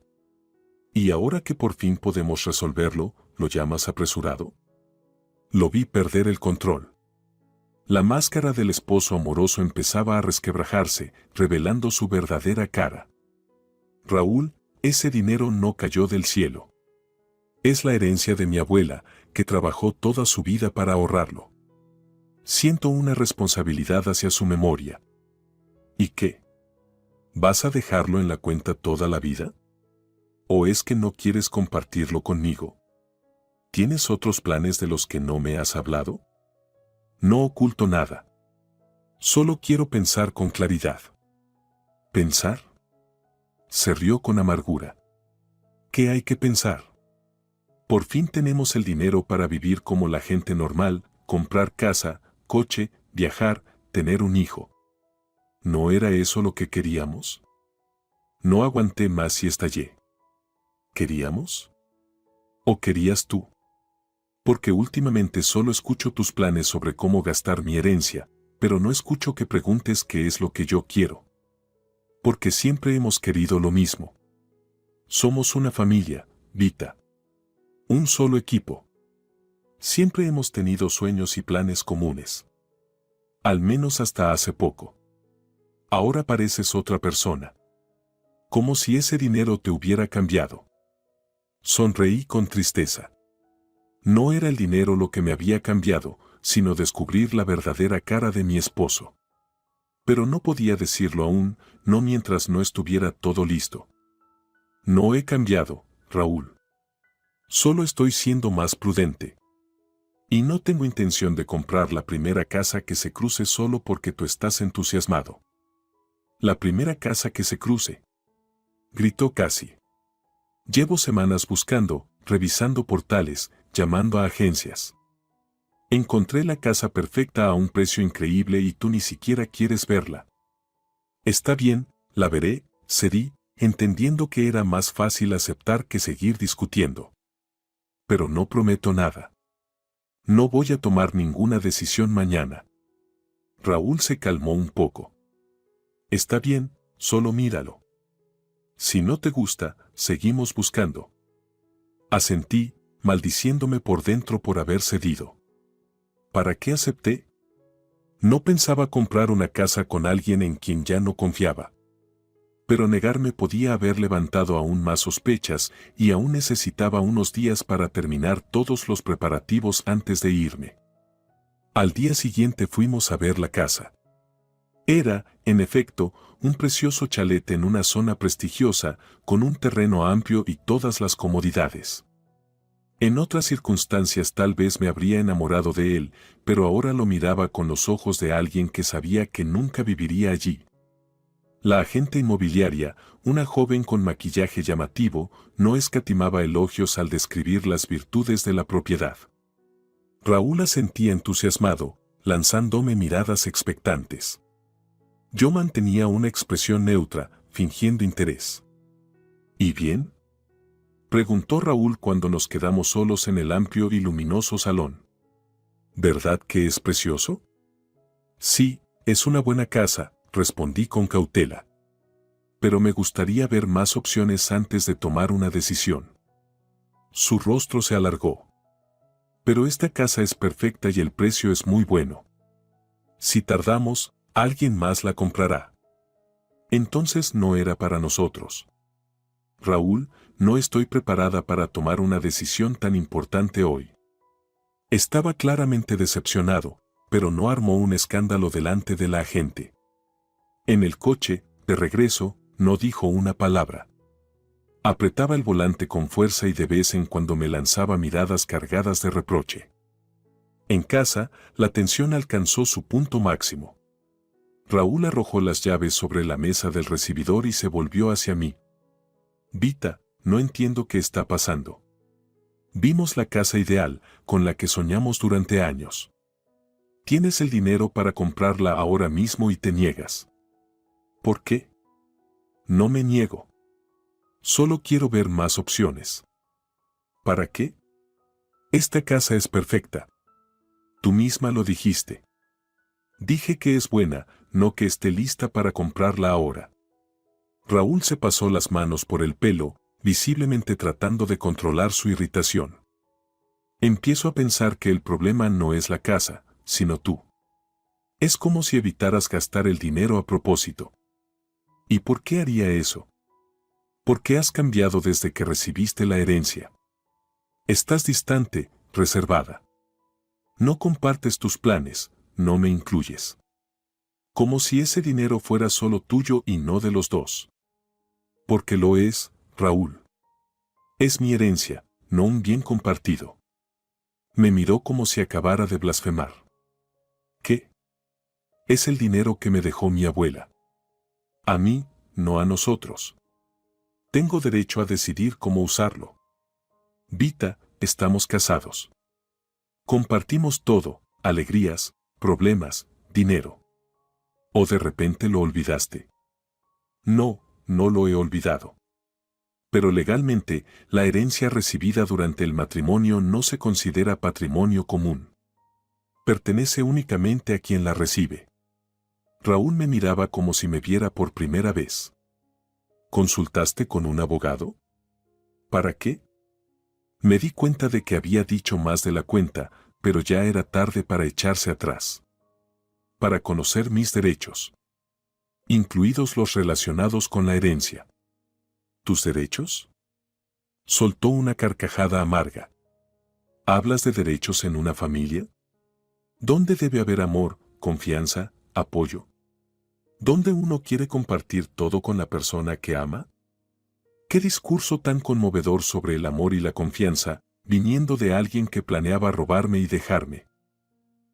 Y ahora que por fin podemos resolverlo, ¿lo llamas apresurado? Lo vi perder el control. La máscara del esposo amoroso empezaba a resquebrajarse, revelando su verdadera cara. Raúl, ese dinero no cayó del cielo. Es la herencia de mi abuela, que trabajó toda su vida para ahorrarlo. Siento una responsabilidad hacia su memoria. ¿Y qué? ¿Vas a dejarlo en la cuenta toda la vida? ¿O es que no quieres compartirlo conmigo? ¿Tienes otros planes de los que no me has hablado? No oculto nada. Solo quiero pensar con claridad. ¿Pensar? Se rió con amargura. ¿Qué hay que pensar? Por fin tenemos el dinero para vivir como la gente normal, comprar casa, coche, viajar, tener un hijo. ¿No era eso lo que queríamos? No aguanté más y estallé. ¿Queríamos? ¿O querías tú? Porque últimamente solo escucho tus planes sobre cómo gastar mi herencia, pero no escucho que preguntes qué es lo que yo quiero. Porque siempre hemos querido lo mismo. Somos una familia, Vita. Un solo equipo. Siempre hemos tenido sueños y planes comunes. Al menos hasta hace poco. Ahora pareces otra persona. Como si ese dinero te hubiera cambiado. Sonreí con tristeza. No era el dinero lo que me había cambiado, sino descubrir la verdadera cara de mi esposo. Pero no podía decirlo aún, no mientras no estuviera todo listo. No he cambiado, Raúl. Solo estoy siendo más prudente. Y no tengo intención de comprar la primera casa que se cruce solo porque tú estás entusiasmado. La primera casa que se cruce. Gritó casi. Llevo semanas buscando, revisando portales, llamando a agencias. Encontré la casa perfecta a un precio increíble y tú ni siquiera quieres verla. Está bien, la veré, cedí, entendiendo que era más fácil aceptar que seguir discutiendo. Pero no prometo nada. No voy a tomar ninguna decisión mañana. Raúl se calmó un poco. Está bien, solo míralo. Si no te gusta, seguimos buscando. Asentí, maldiciéndome por dentro por haber cedido. ¿Para qué acepté? No pensaba comprar una casa con alguien en quien ya no confiaba. Pero negarme podía haber levantado aún más sospechas y aún necesitaba unos días para terminar todos los preparativos antes de irme. Al día siguiente fuimos a ver la casa. Era, en efecto, un precioso chalet en una zona prestigiosa, con un terreno amplio y todas las comodidades. En otras circunstancias tal vez me habría enamorado de él, pero ahora lo miraba con los ojos de alguien que sabía que nunca viviría allí. La agente inmobiliaria, una joven con maquillaje llamativo, no escatimaba elogios al describir las virtudes de la propiedad. Raúl asentía entusiasmado, lanzándome miradas expectantes. Yo mantenía una expresión neutra, fingiendo interés. ¿Y bien?, preguntó Raúl cuando nos quedamos solos en el amplio y luminoso salón. ¿Verdad que es precioso? Sí, es una buena casa, respondí con cautela. Pero me gustaría ver más opciones antes de tomar una decisión. Su rostro se alargó. Pero esta casa es perfecta y el precio es muy bueno. Si tardamos, alguien más la comprará. Entonces no era para nosotros. Raúl, no estoy preparada para tomar una decisión tan importante hoy. Estaba claramente decepcionado, pero no armó un escándalo delante de la agente. En el coche, de regreso, no dijo una palabra. Apretaba el volante con fuerza y de vez en cuando me lanzaba miradas cargadas de reproche. En casa, la tensión alcanzó su punto máximo. Raúl arrojó las llaves sobre la mesa del recibidor y se volvió hacia mí. Vita, no entiendo qué está pasando. Vimos la casa ideal, con la que soñamos durante años. Tienes el dinero para comprarla ahora mismo y te niegas. ¿Por qué? No me niego. Solo quiero ver más opciones. ¿Para qué? Esta casa es perfecta. Tú misma lo dijiste. Dije que es buena, no que esté lista para comprarla ahora. Raúl se pasó las manos por el pelo, visiblemente tratando de controlar su irritación. Empiezo a pensar que el problema no es la casa, sino tú. Es como si evitaras gastar el dinero a propósito. ¿Y por qué haría eso? ¿Por qué has cambiado desde que recibiste la herencia? Estás distante, reservada. No compartes tus planes, no me incluyes. Como si ese dinero fuera solo tuyo y no de los dos. Porque lo es, Raúl. Es mi herencia, no un bien compartido. Me miró como si acabara de blasfemar. ¿Qué? Es el dinero que me dejó mi abuela. A mí, no a nosotros. Tengo derecho a decidir cómo usarlo. Vita, estamos casados. Compartimos todo, alegrías, problemas, dinero. ¿O de repente lo olvidaste? No, no lo he olvidado. Pero legalmente, la herencia recibida durante el matrimonio no se considera patrimonio común. Pertenece únicamente a quien la recibe. Raúl me miraba como si me viera por primera vez. ¿Consultaste con un abogado? ¿Para qué? Me di cuenta de que había dicho más de la cuenta, pero ya era tarde para echarse atrás. Para conocer mis derechos, incluidos los relacionados con la herencia. ¿Tus derechos? Soltó una carcajada amarga. ¿Hablas de derechos en una familia? ¿Dónde debe haber amor, confianza, apoyo? ¿Dónde uno quiere compartir todo con la persona que ama? ¿Qué discurso tan conmovedor sobre el amor y la confianza, viniendo de alguien que planeaba robarme y dejarme?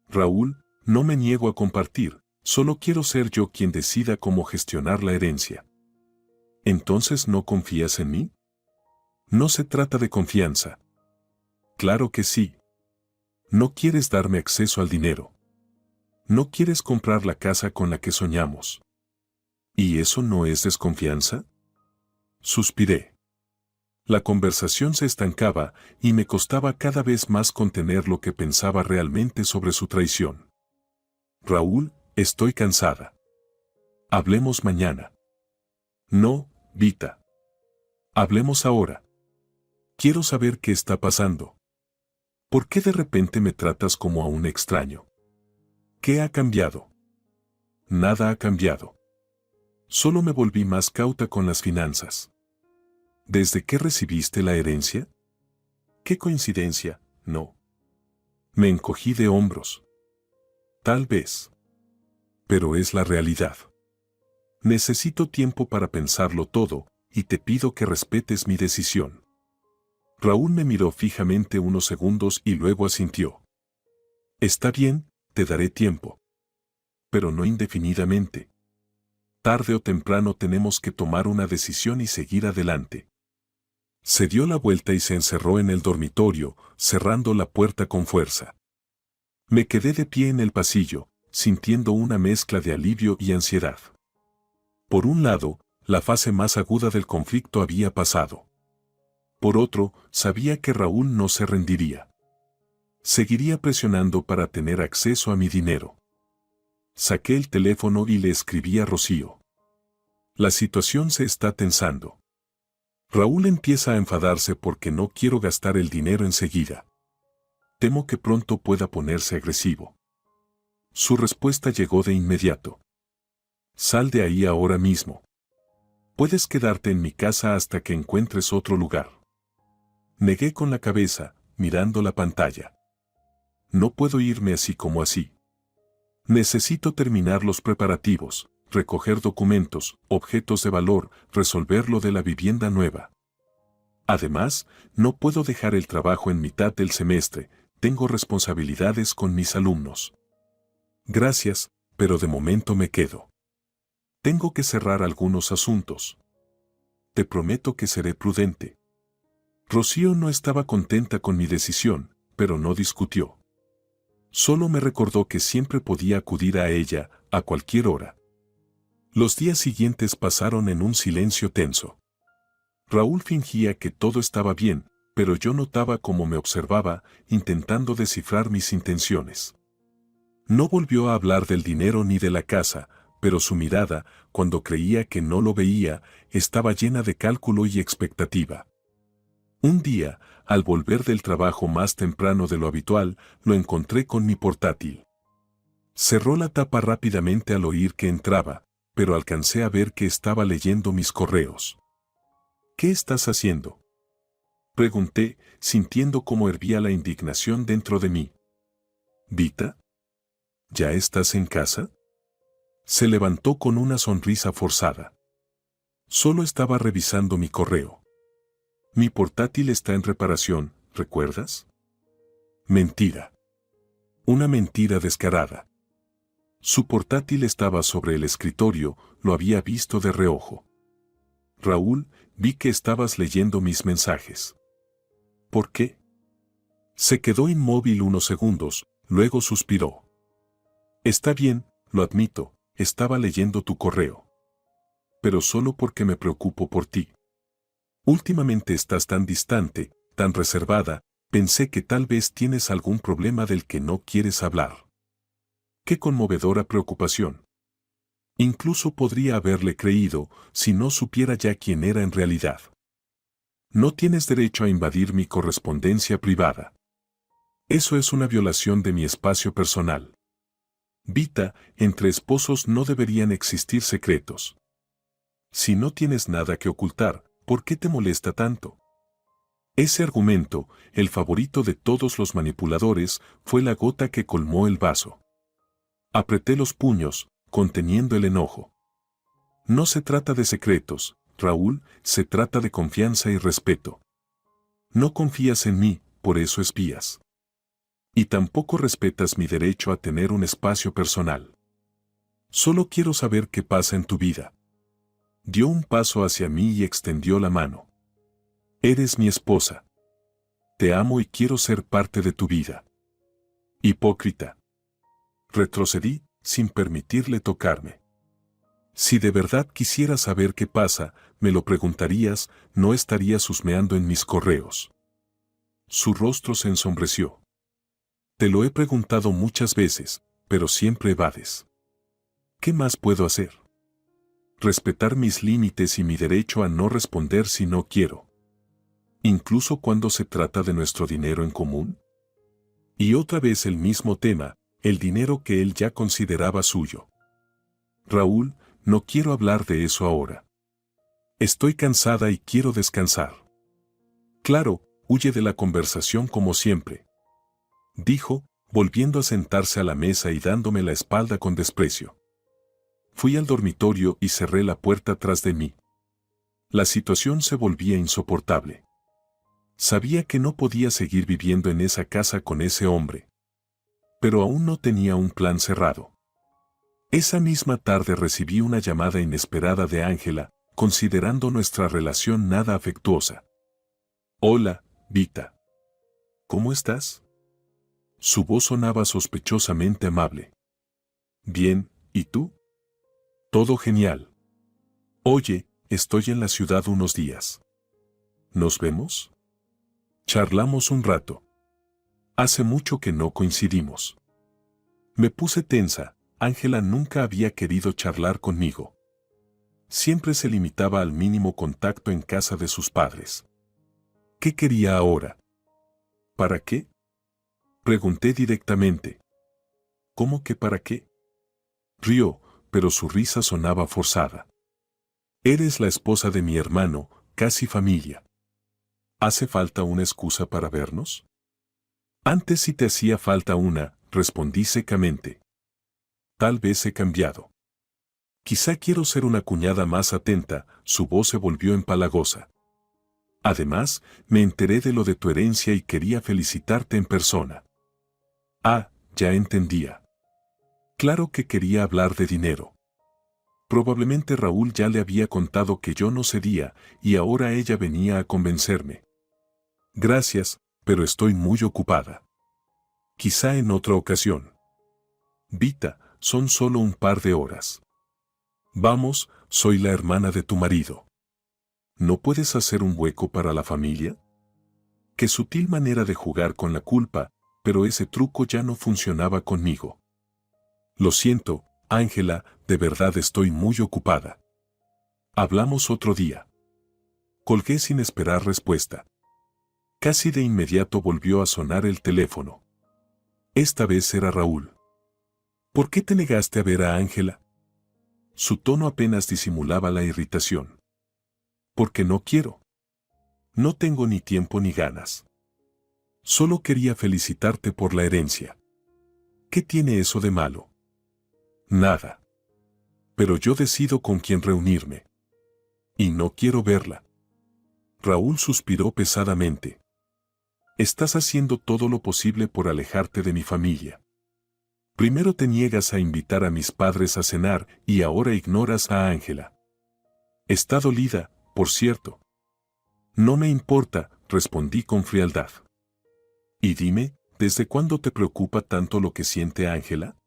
Raúl, no me niego a compartir, solo quiero ser yo quien decida cómo gestionar la herencia. ¿Entonces no confías en mí? No se trata de confianza. Claro que sí. No quieres darme acceso al dinero. No quieres comprar la casa con la que soñamos. ¿Y eso no es desconfianza? Suspiré. La conversación se estancaba y me costaba cada vez más contener lo que pensaba realmente sobre su traición. Raúl, estoy cansada. Hablemos mañana. No, Vita. Hablemos ahora. Quiero saber qué está pasando. ¿Por qué de repente me tratas como a un extraño? ¿Qué ha cambiado? Nada ha cambiado. Solo me volví más cauta con las finanzas. ¿Desde que recibiste la herencia? ¿Qué coincidencia? No. Me encogí de hombros. Tal vez. Pero es la realidad. Necesito tiempo para pensarlo todo, y te pido que respetes mi decisión. Raúl me miró fijamente unos segundos y luego asintió. Está bien, te daré tiempo. Pero no indefinidamente. Tarde o temprano tenemos que tomar una decisión y seguir adelante. Se dio la vuelta y se encerró en el dormitorio, cerrando la puerta con fuerza. Me quedé de pie en el pasillo, sintiendo una mezcla de alivio y ansiedad. Por un lado, la fase más aguda del conflicto había pasado. Por otro, sabía que Raúl no se rendiría. Seguiría presionando para tener acceso a mi dinero. Saqué el teléfono y le escribí a Rocío. La situación se está tensando. Raúl empieza a enfadarse porque no quiero gastar el dinero enseguida. Temo que pronto pueda ponerse agresivo. Su respuesta llegó de inmediato. Sal de ahí ahora mismo. Puedes quedarte en mi casa hasta que encuentres otro lugar. Negué con la cabeza, mirando la pantalla. No puedo irme así como así. Necesito terminar los preparativos, recoger documentos, objetos de valor, resolver lo de la vivienda nueva. Además, no puedo dejar el trabajo en mitad del semestre, tengo responsabilidades con mis alumnos. Gracias, pero de momento me quedo. Tengo que cerrar algunos asuntos. Te prometo que seré prudente. Rocío no estaba contenta con mi decisión, pero no discutió. Solo me recordó que siempre podía acudir a ella, a cualquier hora. Los días siguientes pasaron en un silencio tenso. Raúl fingía que todo estaba bien, pero yo notaba cómo me observaba, intentando descifrar mis intenciones. No volvió a hablar del dinero ni de la casa, pero su mirada, cuando creía que no lo veía, estaba llena de cálculo y expectativa. Un día, al volver del trabajo más temprano de lo habitual, lo encontré con mi portátil. Cerró la tapa rápidamente al oír que entraba, pero alcancé a ver que estaba leyendo mis correos. ¿Qué estás haciendo?, pregunté, sintiendo cómo hervía la indignación dentro de mí. ¿Vita? ¿Ya estás en casa? Se levantó con una sonrisa forzada. Solo estaba revisando mi correo. Mi portátil está en reparación, ¿recuerdas? Mentira. Una mentira descarada. Su portátil estaba sobre el escritorio, lo había visto de reojo. Raúl, vi que estabas leyendo mis mensajes. ¿Por qué? Se quedó inmóvil unos segundos, luego suspiró. Está bien, lo admito, estaba leyendo tu correo. Pero solo porque me preocupo por ti. Últimamente estás tan distante, tan reservada, pensé que tal vez tienes algún problema del que no quieres hablar. Qué conmovedora preocupación. Incluso podría haberle creído si no supiera ya quién era en realidad. No tienes derecho a invadir mi correspondencia privada. Eso es una violación de mi espacio personal. Vita, entre esposos no deberían existir secretos. Si no tienes nada que ocultar, ¿por qué te molesta tanto? Ese argumento, el favorito de todos los manipuladores, fue la gota que colmó el vaso. Apreté los puños, conteniendo el enojo. No se trata de secretos, Raúl, se trata de confianza y respeto. No confías en mí, por eso espías. Y tampoco respetas mi derecho a tener un espacio personal. Solo quiero saber qué pasa en tu vida. Dio un paso hacia mí y extendió la mano. Eres mi esposa. Te amo y quiero ser parte de tu vida. Hipócrita. Retrocedí, sin permitirle tocarme. Si de verdad quisieras saber qué pasa, me lo preguntarías, no estarías husmeando en mis correos. Su rostro se ensombreció. Te lo he preguntado muchas veces, pero siempre evades. ¿Qué más puedo hacer? Respetar mis límites y mi derecho a no responder si no quiero. Incluso cuando se trata de nuestro dinero en común. Y otra vez el mismo tema, el dinero que él ya consideraba suyo. Raúl, no quiero hablar de eso ahora. Estoy cansada y quiero descansar. Claro, huye de la conversación como siempre. Dijo, volviendo a sentarse a la mesa y dándome la espalda con desprecio. Fui al dormitorio y cerré la puerta tras de mí. La situación se volvía insoportable. Sabía que no podía seguir viviendo en esa casa con ese hombre. Pero aún no tenía un plan cerrado. Esa misma tarde recibí una llamada inesperada de Ángela, considerando nuestra relación nada afectuosa. Hola, Vita. ¿Cómo estás? Su voz sonaba sospechosamente amable. Bien, ¿y tú? Todo genial. Oye, estoy en la ciudad unos días. ¿Nos vemos? Charlamos un rato. Hace mucho que no coincidimos. Me puse tensa, Ángela nunca había querido charlar conmigo. Siempre se limitaba al mínimo contacto en casa de sus padres. ¿Qué quería ahora? ¿Para qué? Pregunté directamente. ¿Cómo que para qué? Rió, pero su risa sonaba forzada. Eres la esposa de mi hermano, casi familia. ¿Hace falta una excusa para vernos? Antes sí te hacía falta una, respondí secamente. Tal vez he cambiado. Quizá quiero ser una cuñada más atenta, su voz se volvió empalagosa. Además, me enteré de lo de tu herencia y quería felicitarte en persona. Ah, ya entendía. Claro que quería hablar de dinero. Probablemente Raúl ya le había contado que yo no cedía, y ahora ella venía a convencerme. Gracias, pero estoy muy ocupada. Quizá en otra ocasión. Vita, son solo un par de horas. Vamos, soy la hermana de tu marido. ¿No puedes hacer un hueco para la familia? Qué sutil manera de jugar con la culpa, pero ese truco ya no funcionaba conmigo. Lo siento, Ángela, de verdad estoy muy ocupada. Hablamos otro día. Colgué sin esperar respuesta. Casi de inmediato volvió a sonar el teléfono. Esta vez era Raúl. ¿Por qué te negaste a ver a Ángela? Su tono apenas disimulaba la irritación. Porque no quiero. No tengo ni tiempo ni ganas. Solo quería felicitarte por la herencia. ¿Qué tiene eso de malo? Nada. Pero yo decido con quién reunirme. Y no quiero verla. Raúl suspiró pesadamente. Estás haciendo todo lo posible por alejarte de mi familia. Primero te niegas a invitar a mis padres a cenar y ahora ignoras a Ángela. Está dolida, por cierto. No me importa, respondí con frialdad. Y dime, ¿desde cuándo te preocupa tanto lo que siente Ángela?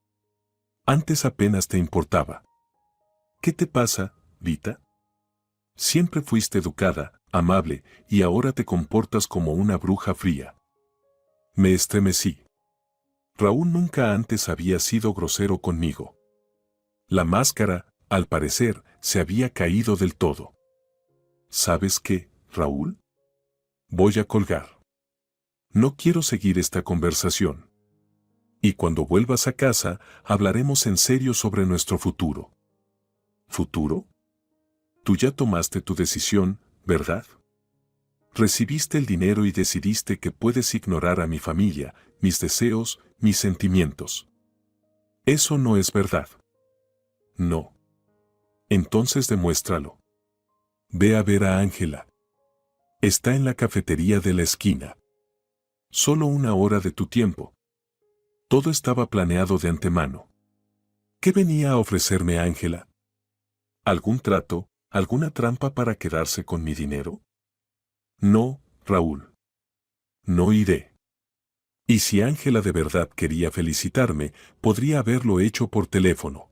Antes apenas te importaba. ¿Qué te pasa, Vita? Siempre fuiste educada, amable, y ahora te comportas como una bruja fría. Me estremecí. Raúl nunca antes había sido grosero conmigo. La máscara, al parecer, se había caído del todo. ¿Sabes qué, Raúl? Voy a colgar. No quiero seguir esta conversación. Y cuando vuelvas a casa, hablaremos en serio sobre nuestro futuro. ¿Futuro? Tú ya tomaste tu decisión, ¿verdad? Recibiste el dinero y decidiste que puedes ignorar a mi familia, mis deseos, mis sentimientos. Eso no es verdad. No. Entonces demuéstralo. Ve a ver a Ángela. Está en la cafetería de la esquina. Solo una hora de tu tiempo. Todo estaba planeado de antemano. ¿Qué venía a ofrecerme Ángela? ¿Algún trato, alguna trampa para quedarse con mi dinero? No, Raúl. No iré. Y si Ángela de verdad quería felicitarme, podría haberlo hecho por teléfono.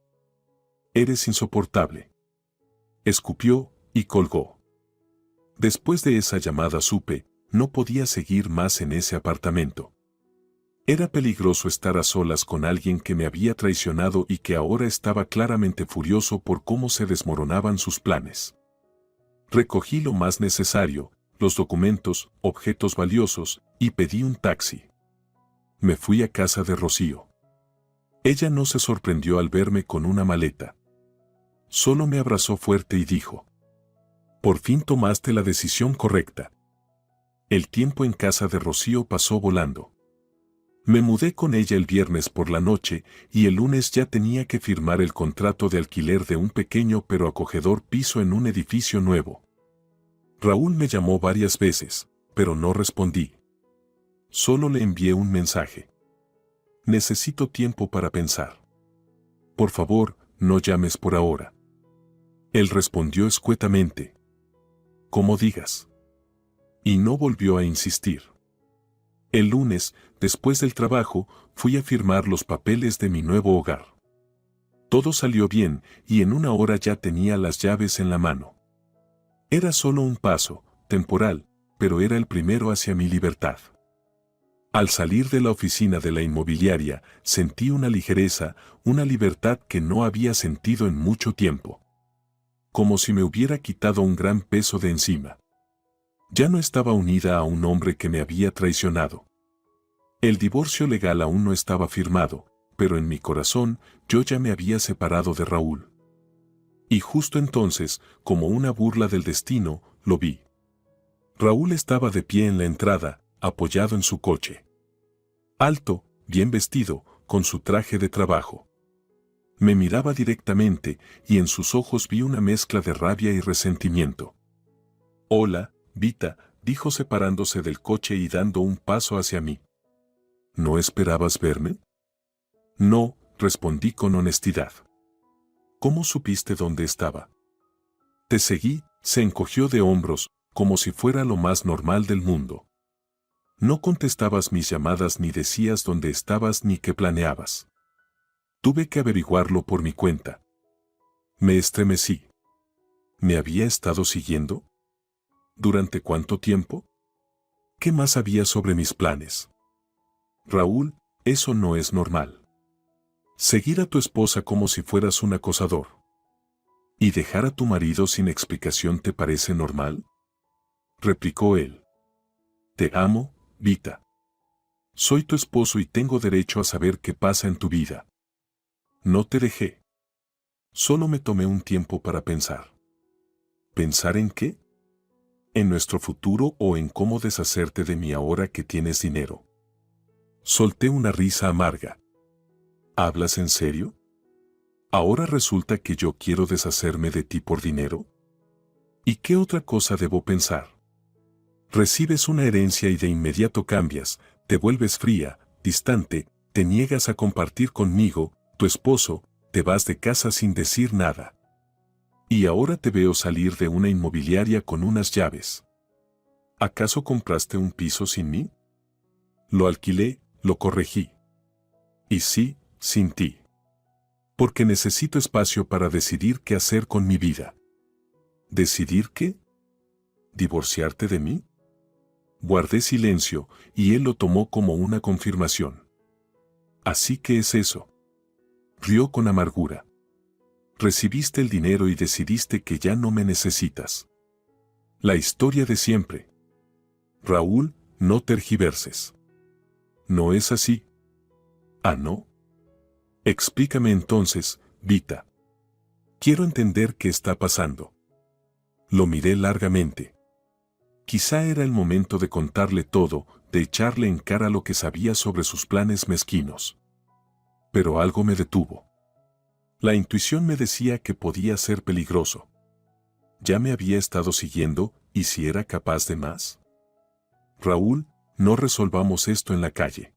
Eres insoportable. Escupió y colgó. Después de esa llamada supe, no podía seguir más en ese apartamento. Era peligroso estar a solas con alguien que me había traicionado y que ahora estaba claramente furioso por cómo se desmoronaban sus planes. Recogí lo más necesario, los documentos, objetos valiosos, y pedí un taxi. Me fui a casa de Rocío. Ella no se sorprendió al verme con una maleta. Solo me abrazó fuerte y dijo: «Por fin tomaste la decisión correcta». El tiempo en casa de Rocío pasó volando. Me mudé con ella el viernes por la noche y el lunes ya tenía que firmar el contrato de alquiler de un pequeño pero acogedor piso en un edificio nuevo. Raúl me llamó varias veces, pero no respondí. Solo le envié un mensaje. Necesito tiempo para pensar. Por favor, no llames por ahora. Él respondió escuetamente: «Como digas». Y no volvió a insistir. El lunes, después del trabajo, fui a firmar los papeles de mi nuevo hogar. Todo salió bien y en una hora ya tenía las llaves en la mano. Era solo un paso, temporal, pero era el primero hacia mi libertad. Al salir de la oficina de la inmobiliaria, sentí una ligereza, una libertad que no había sentido en mucho tiempo. como si me hubiera quitado un gran peso de encima. Ya no estaba unida a un hombre que me había traicionado. El divorcio legal aún no estaba firmado, pero en mi corazón yo ya me había separado de Raúl. Y justo entonces, como una burla del destino, lo vi. Raúl estaba de pie en la entrada, apoyado en su coche. Alto, bien vestido, con su traje de trabajo. Me miraba directamente y en sus ojos vi una mezcla de rabia y resentimiento. «Hola, Vita», dijo separándose del coche y dando un paso hacia mí. «¿No esperabas verme?» «No», respondí con honestidad. «¿Cómo supiste dónde estaba?» «Te seguí», se encogió de hombros, como si fuera lo más normal del mundo. «No contestabas mis llamadas ni decías dónde estabas ni qué planeabas. Tuve que averiguarlo por mi cuenta». Me estremecí. ¿Me había estado siguiendo? ¿Durante cuánto tiempo? ¿Qué más sabía sobre mis planes? Raúl, eso no es normal. Seguir a tu esposa como si fueras un acosador. ¿Y dejar a tu marido sin explicación te parece normal?, replicó él. Te amo, Vita. Soy tu esposo y tengo derecho a saber qué pasa en tu vida. No te dejé. Solo me tomé un tiempo para pensar. ¿Pensar en qué? ¿En nuestro futuro o en cómo deshacerte de mí ahora que tienes dinero? Solté una risa amarga. ¿Hablas en serio? ¿Ahora resulta que yo quiero deshacerme de ti por dinero? ¿Y qué otra cosa debo pensar? Recibes una herencia y de inmediato cambias, te vuelves fría, distante, te niegas a compartir conmigo, tu esposo, te vas de casa sin decir nada. Y ahora te veo salir de una inmobiliaria con unas llaves. ¿Acaso compraste un piso sin mí? Lo alquilé, lo corregí. Y sí, sin ti. Porque necesito espacio para decidir qué hacer con mi vida. ¿Decidir qué? ¿Divorciarte de mí? Guardé silencio, y él lo tomó como una confirmación. Así que es eso. Rió con amargura. Recibiste el dinero y decidiste que ya no me necesitas. La historia de siempre. Raúl, no tergiverses. ¿No es así? ¿Ah, no? Explícame entonces, Vita. Quiero entender qué está pasando. Lo miré largamente. Quizá era el momento de contarle todo, de echarle en cara lo que sabía sobre sus planes mezquinos. Pero algo me detuvo. La intuición me decía que podía ser peligroso. Ya me había estado siguiendo, ¿y si era capaz de más? Raúl, no resolvamos esto en la calle.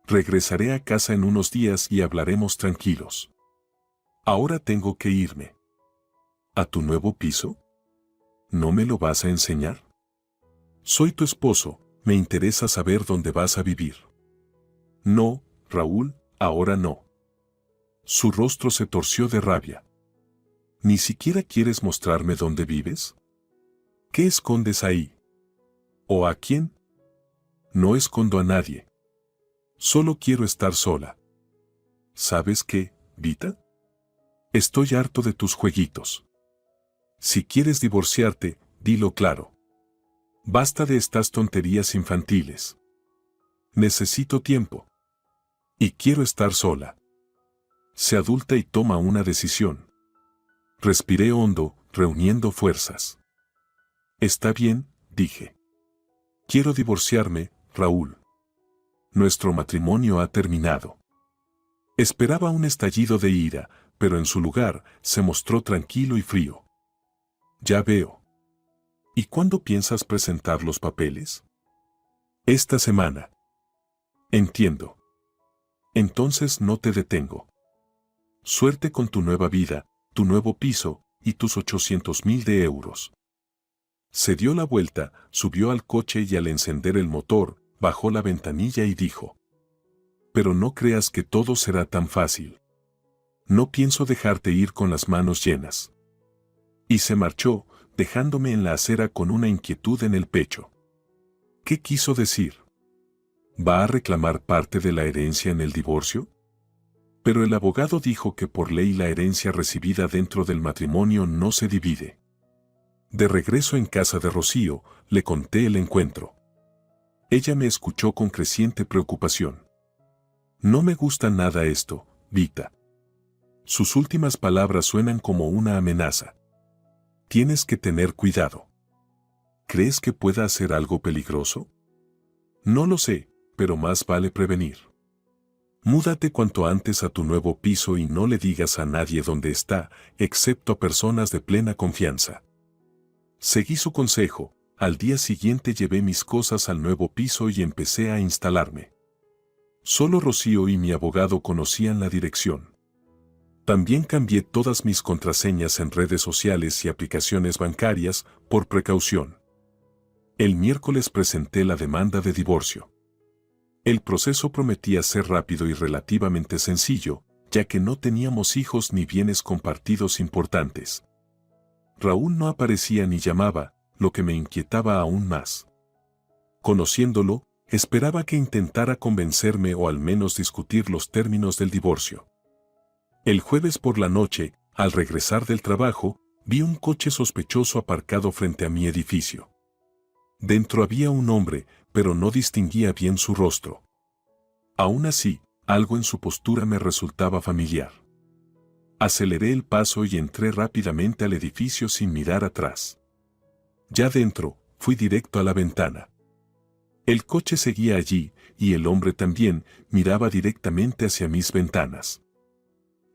Regresaré a casa en unos días y hablaremos tranquilos. Ahora tengo que irme. ¿A tu nuevo piso? ¿No me lo vas a enseñar? Soy tu esposo, me interesa saber dónde vas a vivir. No, Raúl, ahora no. Su rostro se torció de rabia. ¿Ni siquiera quieres mostrarme dónde vives? ¿Qué escondes ahí? ¿O a quién? No escondo a nadie. Solo quiero estar sola. ¿Sabes qué, Vita? Estoy harto de tus jueguitos. Si quieres divorciarte, dilo claro. Basta de estas tonterías infantiles. Necesito tiempo. Y quiero estar sola. Sé adulta y toma una decisión. Respiré hondo, reuniendo fuerzas. Está bien, dije. Quiero divorciarme, Raúl. Nuestro matrimonio ha terminado. Esperaba un estallido de ira, pero en su lugar se mostró tranquilo y frío. Ya veo. ¿Y cuándo piensas presentar los papeles? Esta semana. Entiendo. Entonces no te detengo. Suerte con tu nueva vida, tu nuevo piso y tus 800,000 euros. Se dio la vuelta, subió al coche y al encender el motor, bajó la ventanilla y dijo: Pero no creas que todo será tan fácil. No pienso dejarte ir con las manos llenas. Y se marchó, dejándome en la acera con una inquietud en el pecho. ¿Qué quiso decir? ¿Va a reclamar parte de la herencia en el divorcio? Pero el abogado dijo que por ley la herencia recibida dentro del matrimonio no se divide. De regreso en casa de Rocío, le conté el encuentro. Ella me escuchó con creciente preocupación. No me gusta nada esto, Vita. Sus últimas palabras suenan como una amenaza. Tienes que tener cuidado. ¿Crees que pueda hacer algo peligroso? No lo sé, pero más vale prevenir. Múdate cuanto antes a tu nuevo piso y no le digas a nadie dónde está, excepto a personas de plena confianza. Seguí su consejo. Al día siguiente llevé mis cosas al nuevo piso y empecé a instalarme. Solo Rocío y mi abogado conocían la dirección. También cambié todas mis contraseñas en redes sociales y aplicaciones bancarias, por precaución. El miércoles presenté la demanda de divorcio. El proceso prometía ser rápido y relativamente sencillo, ya que no teníamos hijos ni bienes compartidos importantes. Raúl no aparecía ni llamaba, lo que me inquietaba aún más. Conociéndolo, esperaba que intentara convencerme o al menos discutir los términos del divorcio. El jueves por la noche, al regresar del trabajo, vi un coche sospechoso aparcado frente a mi edificio. Dentro había un hombre, pero no distinguía bien su rostro. Aún así, algo en su postura me resultaba familiar. Aceleré el paso y entré rápidamente al edificio sin mirar atrás. Ya dentro, fui directo a la ventana. El coche seguía allí, y el hombre también miraba directamente hacia mis ventanas.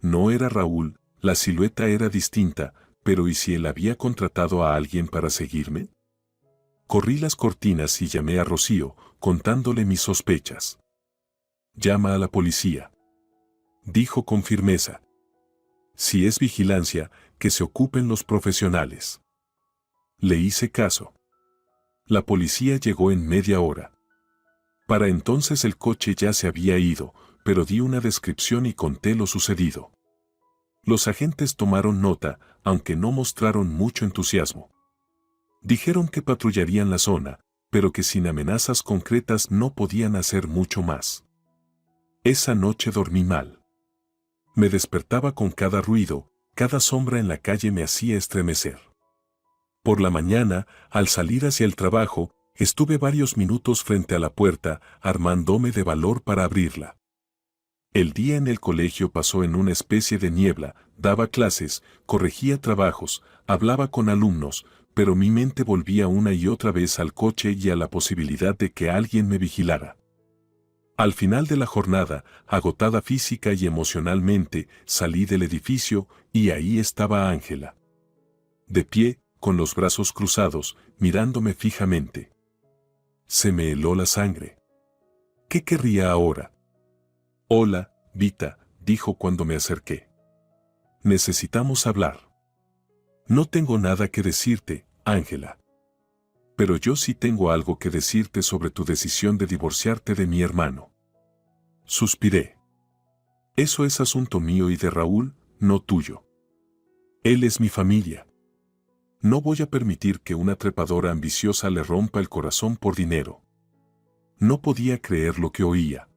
No era Raúl, la silueta era distinta, pero ¿y si él había contratado a alguien para seguirme? Corrí las cortinas y llamé a Rocío, contándole mis sospechas. «Llama a la policía», dijo con firmeza. «Si es vigilancia, que se ocupen los profesionales». Le hice caso. La policía llegó en media hora. Para entonces el coche ya se había ido, pero di una descripción y conté lo sucedido. Los agentes tomaron nota, aunque no mostraron mucho entusiasmo. Dijeron que patrullarían la zona, pero que sin amenazas concretas no podían hacer mucho más. Esa noche dormí mal. Me despertaba con cada ruido, cada sombra en la calle me hacía estremecer. Por la mañana, al salir hacia el trabajo, estuve varios minutos frente a la puerta, armándome de valor para abrirla. El día en el colegio pasó en una especie de niebla, daba clases, corregía trabajos, hablaba con alumnos, pero mi mente volvía una y otra vez al coche y a la posibilidad de que alguien me vigilara. Al final de la jornada, agotada física y emocionalmente, salí del edificio y ahí estaba Ángela. De pie, con los brazos cruzados, mirándome fijamente. Se me heló la sangre. ¿Qué querría ahora? «Hola, Vita», dijo cuando me acerqué. «Necesitamos hablar». «No tengo nada que decirte, Ángela. Pero yo sí tengo algo que decirte sobre tu decisión de divorciarte de mi hermano». Suspiré. «Eso es asunto mío y de Raúl, no tuyo. Él es mi familia. No voy a permitir que una trepadora ambiciosa le rompa el corazón por dinero». No podía creer lo que oía.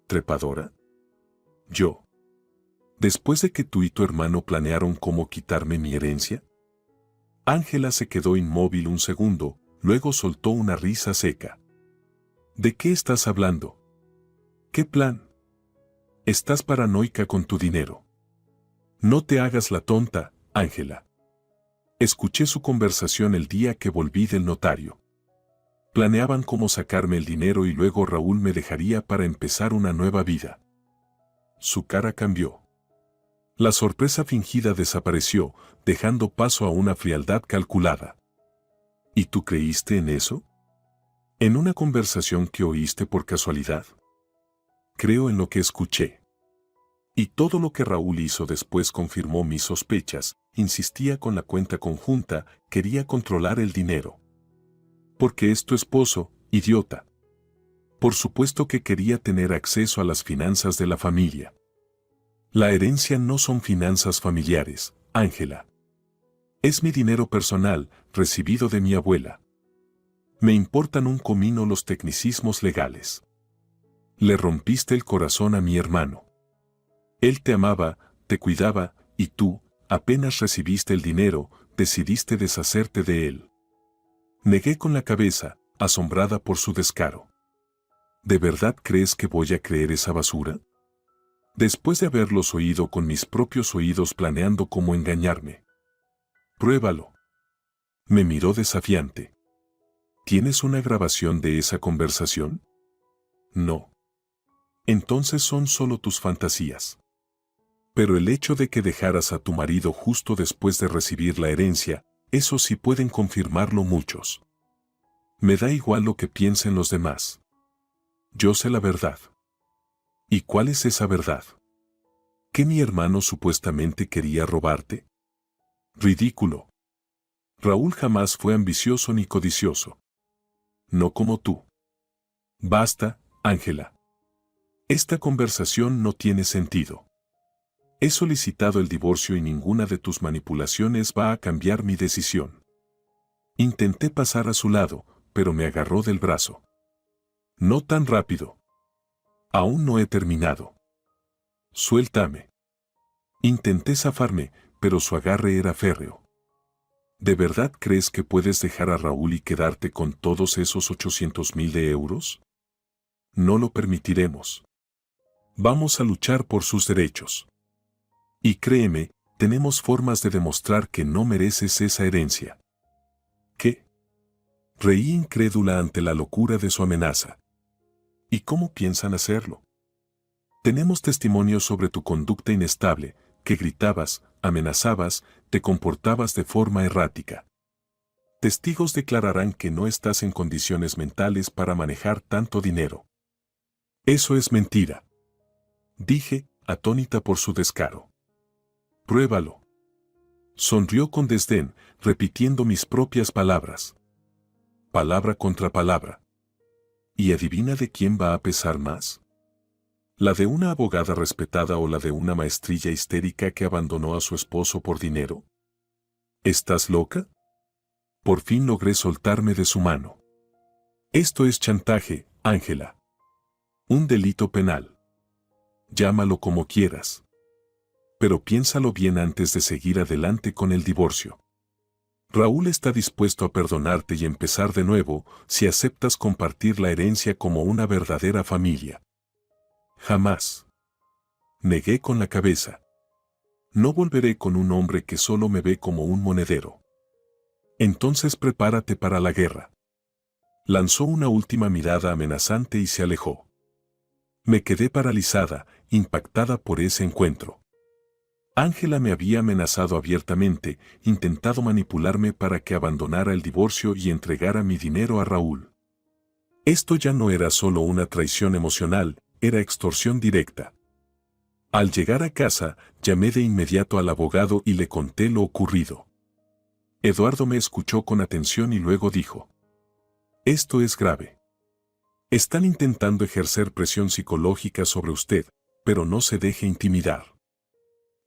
¿Trepadora? ¿Yo? ¿Después de que tú y tu hermano planearon cómo quitarme mi herencia? Ángela se quedó inmóvil un segundo, luego soltó una risa seca. ¿De qué estás hablando? ¿Qué plan? Estás paranoica con tu dinero. No te hagas la tonta, Ángela. Escuché su conversación el día que volví del notario. Planeaban cómo sacarme el dinero y luego Raúl me dejaría para empezar una nueva vida. Su cara cambió. La sorpresa fingida desapareció, dejando paso a una frialdad calculada. ¿Y tú creíste en eso? ¿En una conversación que oíste por casualidad? Creo en lo que escuché. Y todo lo que Raúl hizo después confirmó mis sospechas, insistía con la cuenta conjunta, quería controlar el dinero. Porque es tu esposo, idiota. Por supuesto que quería tener acceso a las finanzas de la familia. La herencia no son finanzas familiares, Ángela. Es mi dinero personal, recibido de mi abuela. Me importan un comino los tecnicismos legales. Le rompiste el corazón a mi hermano. Él te amaba, te cuidaba, y tú, apenas recibiste el dinero, decidiste deshacerte de él. Negué con la cabeza, asombrada por su descaro. ¿De verdad crees que voy a creer esa basura? Después de haberlos oído con mis propios oídos planeando cómo engañarme. Pruébalo. Me miró desafiante. ¿Tienes una grabación de esa conversación? No. Entonces son solo tus fantasías. Pero el hecho de que dejaras a tu marido justo después de recibir la herencia, eso sí pueden confirmarlo muchos. Me da igual lo que piensen los demás. Yo sé la verdad. ¿Y cuál es esa verdad? ¿Que mi hermano supuestamente quería robarte? Ridículo. Raúl jamás fue ambicioso ni codicioso. No como tú. Basta, Ángela. Esta conversación no tiene sentido. He solicitado el divorcio y ninguna de tus manipulaciones va a cambiar mi decisión. Intenté pasar a su lado, pero me agarró del brazo. No tan rápido. Aún no he terminado. Suéltame. Intenté zafarme, pero su agarre era férreo. ¿De verdad crees que puedes dejar a Raúl y quedarte con todos esos 800,000 euros? No lo permitiremos. Vamos a luchar por sus derechos. Y créeme, tenemos formas de demostrar que no mereces esa herencia. ¿Qué? Reí incrédula ante la locura de su amenaza. ¿Y cómo piensan hacerlo? Tenemos testimonios sobre tu conducta inestable, que gritabas, amenazabas, te comportabas de forma errática. Testigos declararán que no estás en condiciones mentales para manejar tanto dinero. Eso es mentira. Dije, atónita por su descaro. Pruébalo. Sonrió con desdén, repitiendo mis propias palabras. Palabra contra palabra. ¿Y adivina de quién va a pesar más? ¿La de una abogada respetada o la de una maestrilla histérica que abandonó a su esposo por dinero? ¿Estás loca? Por fin logré soltarme de su mano. Esto es chantaje, Ángela. Un delito penal. Llámalo como quieras. Pero piénsalo bien antes de seguir adelante con el divorcio. Raúl está dispuesto a perdonarte y empezar de nuevo si aceptas compartir la herencia como una verdadera familia. Jamás. Negué con la cabeza. No volveré con un hombre que solo me ve como un monedero. Entonces prepárate para la guerra. Lanzó una última mirada amenazante y se alejó. Me quedé paralizada, impactada por ese encuentro. Ángela me había amenazado abiertamente, intentado manipularme para que abandonara el divorcio y entregara mi dinero a Raúl. Esto ya no era solo una traición emocional, era extorsión directa. Al llegar a casa, llamé de inmediato al abogado y le conté lo ocurrido. Eduardo me escuchó con atención y luego dijo: Esto es grave. Están intentando ejercer presión psicológica sobre usted, pero no se deje intimidar.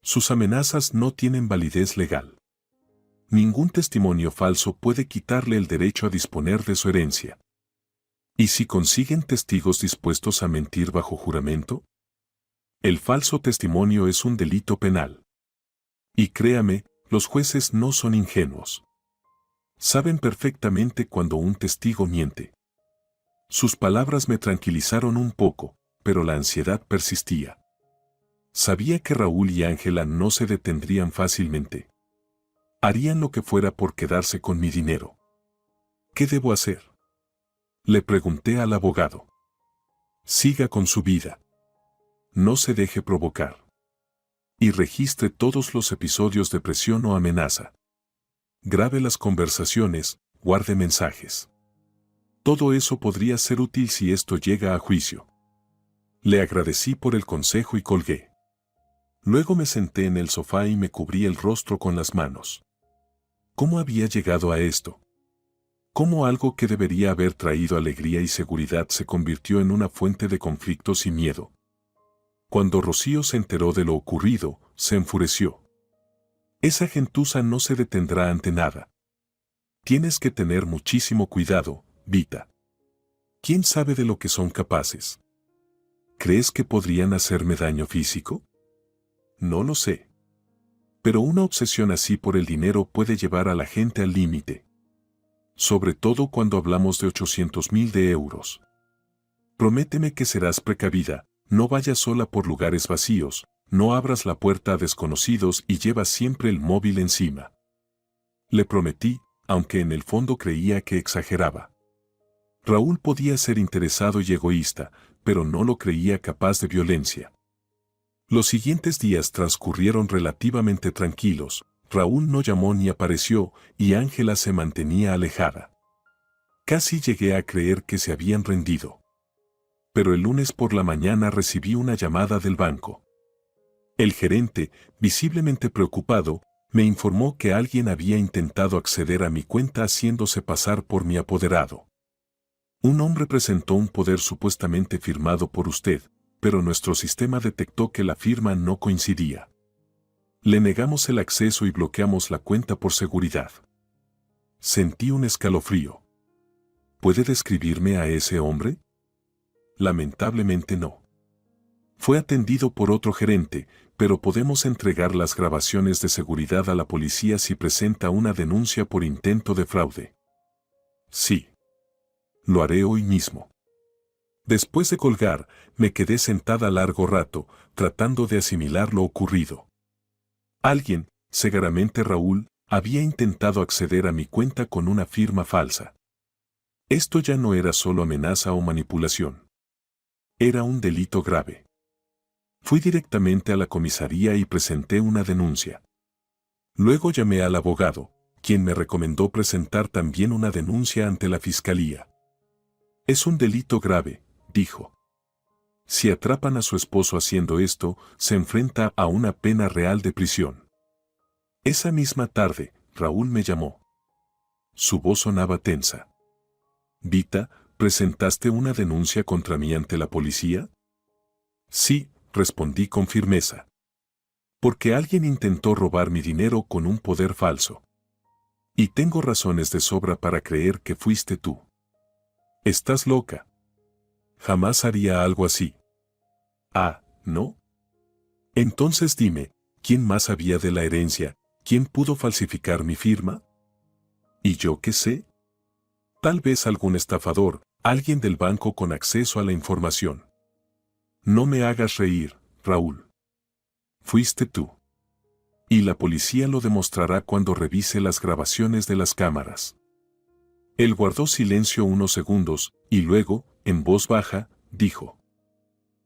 Sus amenazas no tienen validez legal. Ningún testimonio falso puede quitarle el derecho a disponer de su herencia. ¿Y si consiguen testigos dispuestos a mentir bajo juramento? El falso testimonio es un delito penal. Y créame, los jueces no son ingenuos. Saben perfectamente cuando un testigo miente. Sus palabras me tranquilizaron un poco, pero la ansiedad persistía. Sabía que Raúl y Ángela no se detendrían fácilmente. Harían lo que fuera por quedarse con mi dinero. ¿Qué debo hacer? Le pregunté al abogado. Siga con su vida. No se deje provocar. Y registre todos los episodios de presión o amenaza. Grabe las conversaciones, guarde mensajes. Todo eso podría ser útil si esto llega a juicio. Le agradecí por el consejo y colgué. Luego me senté en el sofá y me cubrí el rostro con las manos. ¿Cómo había llegado a esto? ¿Cómo algo que debería haber traído alegría y seguridad se convirtió en una fuente de conflictos y miedo? Cuando Rocío se enteró de lo ocurrido, se enfureció. Esa gentuza no se detendrá ante nada. Tienes que tener muchísimo cuidado, Vita. ¿Quién sabe de lo que son capaces? ¿Crees que podrían hacerme daño físico? No lo sé. Pero una obsesión así por el dinero puede llevar a la gente al límite. Sobre todo cuando hablamos de 800.000 euros. Prométeme que serás precavida, no vayas sola por lugares vacíos, no abras la puerta a desconocidos y llevas siempre el móvil encima. Le prometí, aunque en el fondo creía que exageraba. Raúl podía ser interesado y egoísta, pero no lo creía capaz de violencia. Los siguientes días transcurrieron relativamente tranquilos, Raúl no llamó ni apareció y Ángela se mantenía alejada. Casi llegué a creer que se habían rendido. Pero el lunes por la mañana recibí una llamada del banco. El gerente, visiblemente preocupado, me informó que alguien había intentado acceder a mi cuenta haciéndose pasar por mi apoderado. Un hombre presentó un poder supuestamente firmado por usted, pero nuestro sistema detectó que la firma no coincidía. Le negamos el acceso y bloqueamos la cuenta por seguridad. Sentí un escalofrío. ¿Puede describirme a ese hombre? Lamentablemente no. Fue atendido por otro gerente, pero podemos entregar las grabaciones de seguridad a la policía si presenta una denuncia por intento de fraude. Sí. Lo haré hoy mismo. Después de colgar, me quedé sentada largo rato, tratando de asimilar lo ocurrido. Alguien, seguramente Raúl, había intentado acceder a mi cuenta con una firma falsa. Esto ya no era solo amenaza o manipulación. Era un delito grave. Fui directamente a la comisaría y presenté una denuncia. Luego llamé al abogado, quien me recomendó presentar también una denuncia ante la fiscalía. Es un delito grave, dijo. Si atrapan a su esposo haciendo esto, se enfrenta a una pena real de prisión. Esa misma tarde, Raúl me llamó. Su voz sonaba tensa. Vita, ¿presentaste una denuncia contra mí ante la policía? Sí, respondí con firmeza. Porque alguien intentó robar mi dinero con un poder falso. Y tengo razones de sobra para creer que fuiste tú. Estás loca. Jamás haría algo así. Ah, ¿no? Entonces dime, ¿quién más sabía de la herencia? ¿Quién pudo falsificar mi firma? ¿Y yo qué sé? Tal vez algún estafador, alguien del banco con acceso a la información. No me hagas reír, Raúl. Fuiste tú. Y la policía lo demostrará cuando revise las grabaciones de las cámaras. Él guardó silencio unos segundos, y luego, en voz baja, dijo: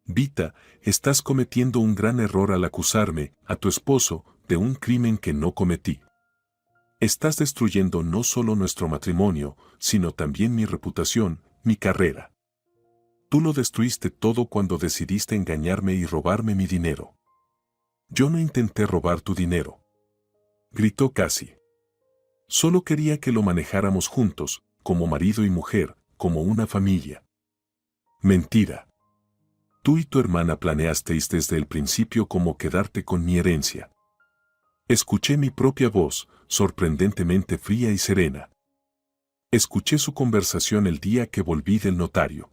Vita, estás cometiendo un gran error al acusarme, a tu esposo, de un crimen que no cometí. Estás destruyendo no solo nuestro matrimonio, sino también mi reputación, mi carrera. Tú lo destruiste todo cuando decidiste engañarme y robarme mi dinero. Yo no intenté robar tu dinero. Gritó casi. Solo quería que lo manejáramos juntos, como marido y mujer, como una familia. Mentira. Tú y tu hermana planeasteis desde el principio cómo quedarte con mi herencia. Escuché mi propia voz, sorprendentemente fría y serena. Escuché su conversación el día que volví del notario.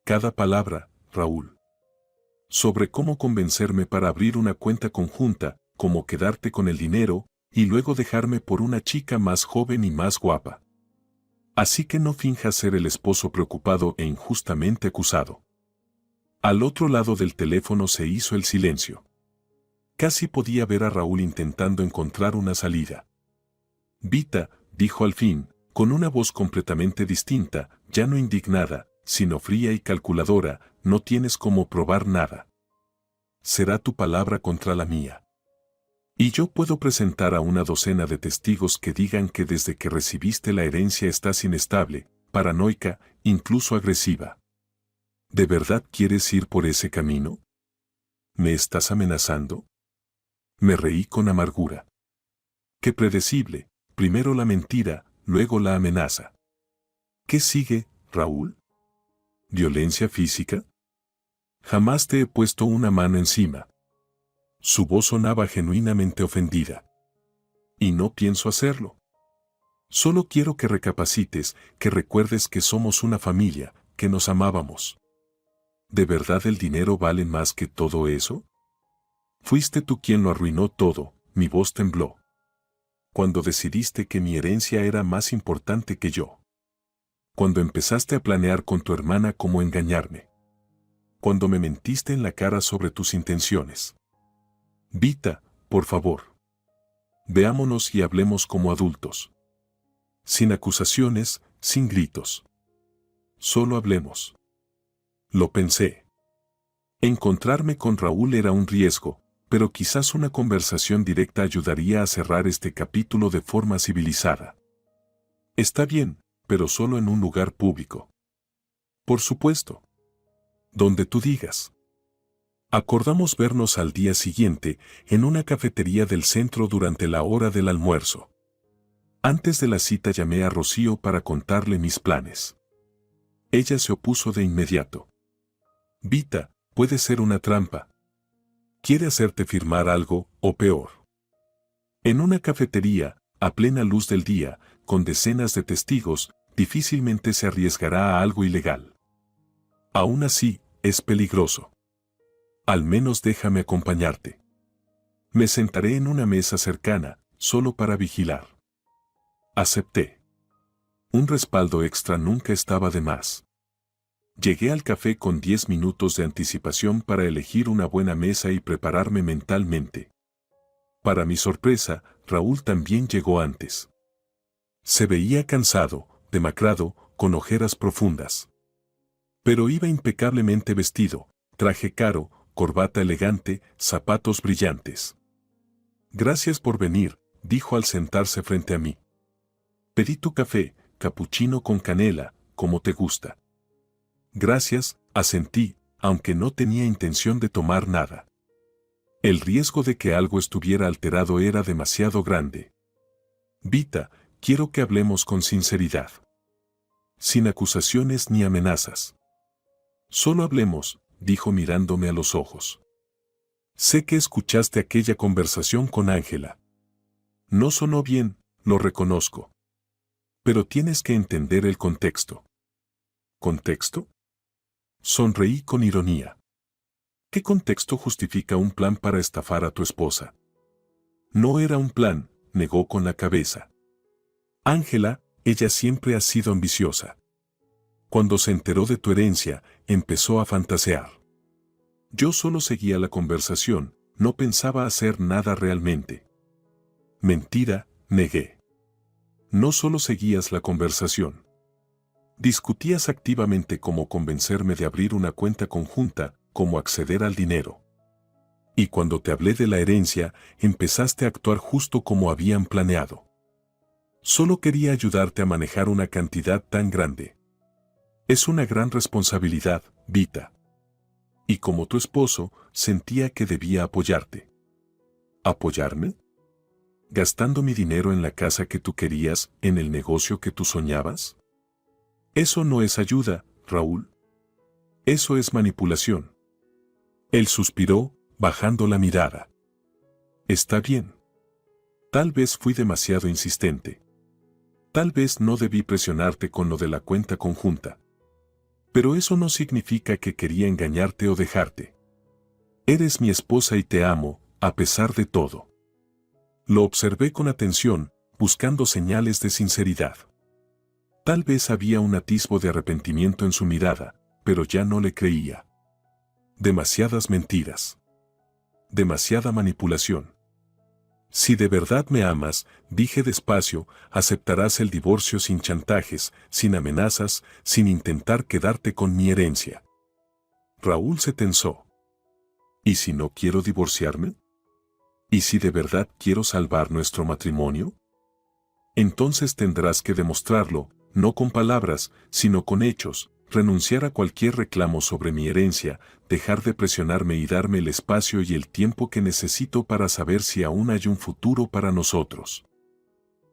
Cada palabra, Raúl. Sobre cómo convencerme para abrir una cuenta conjunta, cómo quedarte con el dinero, y luego dejarme por una chica más joven y más guapa. Así que no finjas ser el esposo preocupado e injustamente acusado. Al otro lado del teléfono se hizo el silencio. Casi podía ver a Raúl intentando encontrar una salida. Vita, dijo al fin, con una voz completamente distinta, ya no indignada, sino fría y calculadora, no tienes cómo probar nada. Será tu palabra contra la mía. Y yo puedo presentar a una docena de testigos que digan que desde que recibiste la herencia estás inestable, paranoica, incluso agresiva. ¿De verdad quieres ir por ese camino? ¿Me estás amenazando? Me reí con amargura. Qué predecible, primero la mentira, luego la amenaza. ¿Qué sigue, Raúl? ¿Violencia física? Jamás te he puesto una mano encima. Su voz sonaba genuinamente ofendida. Y no pienso hacerlo. Solo quiero que recapacites, que recuerdes que somos una familia, que nos amábamos. ¿De verdad el dinero vale más que todo eso? Fuiste tú quien lo arruinó todo, mi voz tembló. Cuando decidiste que mi herencia era más importante que yo. Cuando empezaste a planear con tu hermana cómo engañarme. Cuando me mentiste en la cara sobre tus intenciones. Vita, por favor. Veámonos y hablemos como adultos. Sin acusaciones, sin gritos. Solo hablemos. Lo pensé. Encontrarme con Raúl era un riesgo, pero quizás una conversación directa ayudaría a cerrar este capítulo de forma civilizada. Está bien, pero solo en un lugar público. Por supuesto. Donde tú digas. Acordamos vernos al día siguiente en una cafetería del centro durante la hora del almuerzo. Antes de la cita llamé a Rocío para contarle mis planes. Ella se opuso de inmediato. Vita, puede ser una trampa. Quiere hacerte firmar algo, o peor. En una cafetería, a plena luz del día, con decenas de testigos, difícilmente se arriesgará a algo ilegal. Aún así, es peligroso. Al menos déjame acompañarte. Me sentaré en una mesa cercana, solo para vigilar. Acepté. Un respaldo extra nunca estaba de más. Llegué al café con 10 minutos de anticipación para elegir una buena mesa y prepararme mentalmente. Para mi sorpresa, Raúl también llegó antes. Se veía cansado, demacrado, con ojeras profundas. Pero iba impecablemente vestido, traje caro, corbata elegante, zapatos brillantes. Gracias por venir, dijo al sentarse frente a mí. Pedí tu café, capuchino con canela, como te gusta. Gracias, asentí, aunque no tenía intención de tomar nada. El riesgo de que algo estuviera alterado era demasiado grande. Vita, quiero que hablemos con sinceridad. Sin acusaciones ni amenazas. Solo hablemos, dijo mirándome a los ojos. Sé que escuchaste aquella conversación con Ángela. No sonó bien, lo reconozco. Pero tienes que entender el contexto. ¿Contexto? Sonreí con ironía. ¿Qué contexto justifica un plan para estafar a tu esposa? No era un plan, negó con la cabeza. Ángela, ella siempre ha sido ambiciosa. Cuando se enteró de tu herencia, empezó a fantasear. Yo solo seguía la conversación, no pensaba hacer nada realmente. Mentira, negué. No solo seguías la conversación. Discutías activamente cómo convencerme de abrir una cuenta conjunta, cómo acceder al dinero. Y cuando te hablé de la herencia, empezaste a actuar justo como habían planeado. Solo quería ayudarte a manejar una cantidad tan grande. Es una gran responsabilidad, Vita. Y como tu esposo, sentía que debía apoyarte. ¿Apoyarme? ¿Gastando mi dinero en la casa que tú querías, en el negocio que tú soñabas? Eso no es ayuda, Raúl. Eso es manipulación. Él suspiró, bajando la mirada. Está bien. Tal vez fui demasiado insistente. Tal vez no debí presionarte con lo de la cuenta conjunta. Pero eso no significa que quería engañarte o dejarte. Eres mi esposa y te amo, a pesar de todo. Lo observé con atención, buscando señales de sinceridad. Tal vez había un atisbo de arrepentimiento en su mirada, pero ya no le creía. Demasiadas mentiras. Demasiada manipulación. Si de verdad me amas, dije despacio, aceptarás el divorcio sin chantajes, sin amenazas, sin intentar quedarte con mi herencia. Raúl se tensó. ¿Y si no quiero divorciarme? ¿Y si de verdad quiero salvar nuestro matrimonio? Entonces tendrás que demostrarlo, no con palabras, sino con hechos, renunciar a cualquier reclamo sobre mi herencia, dejar de presionarme y darme el espacio y el tiempo que necesito para saber si aún hay un futuro para nosotros.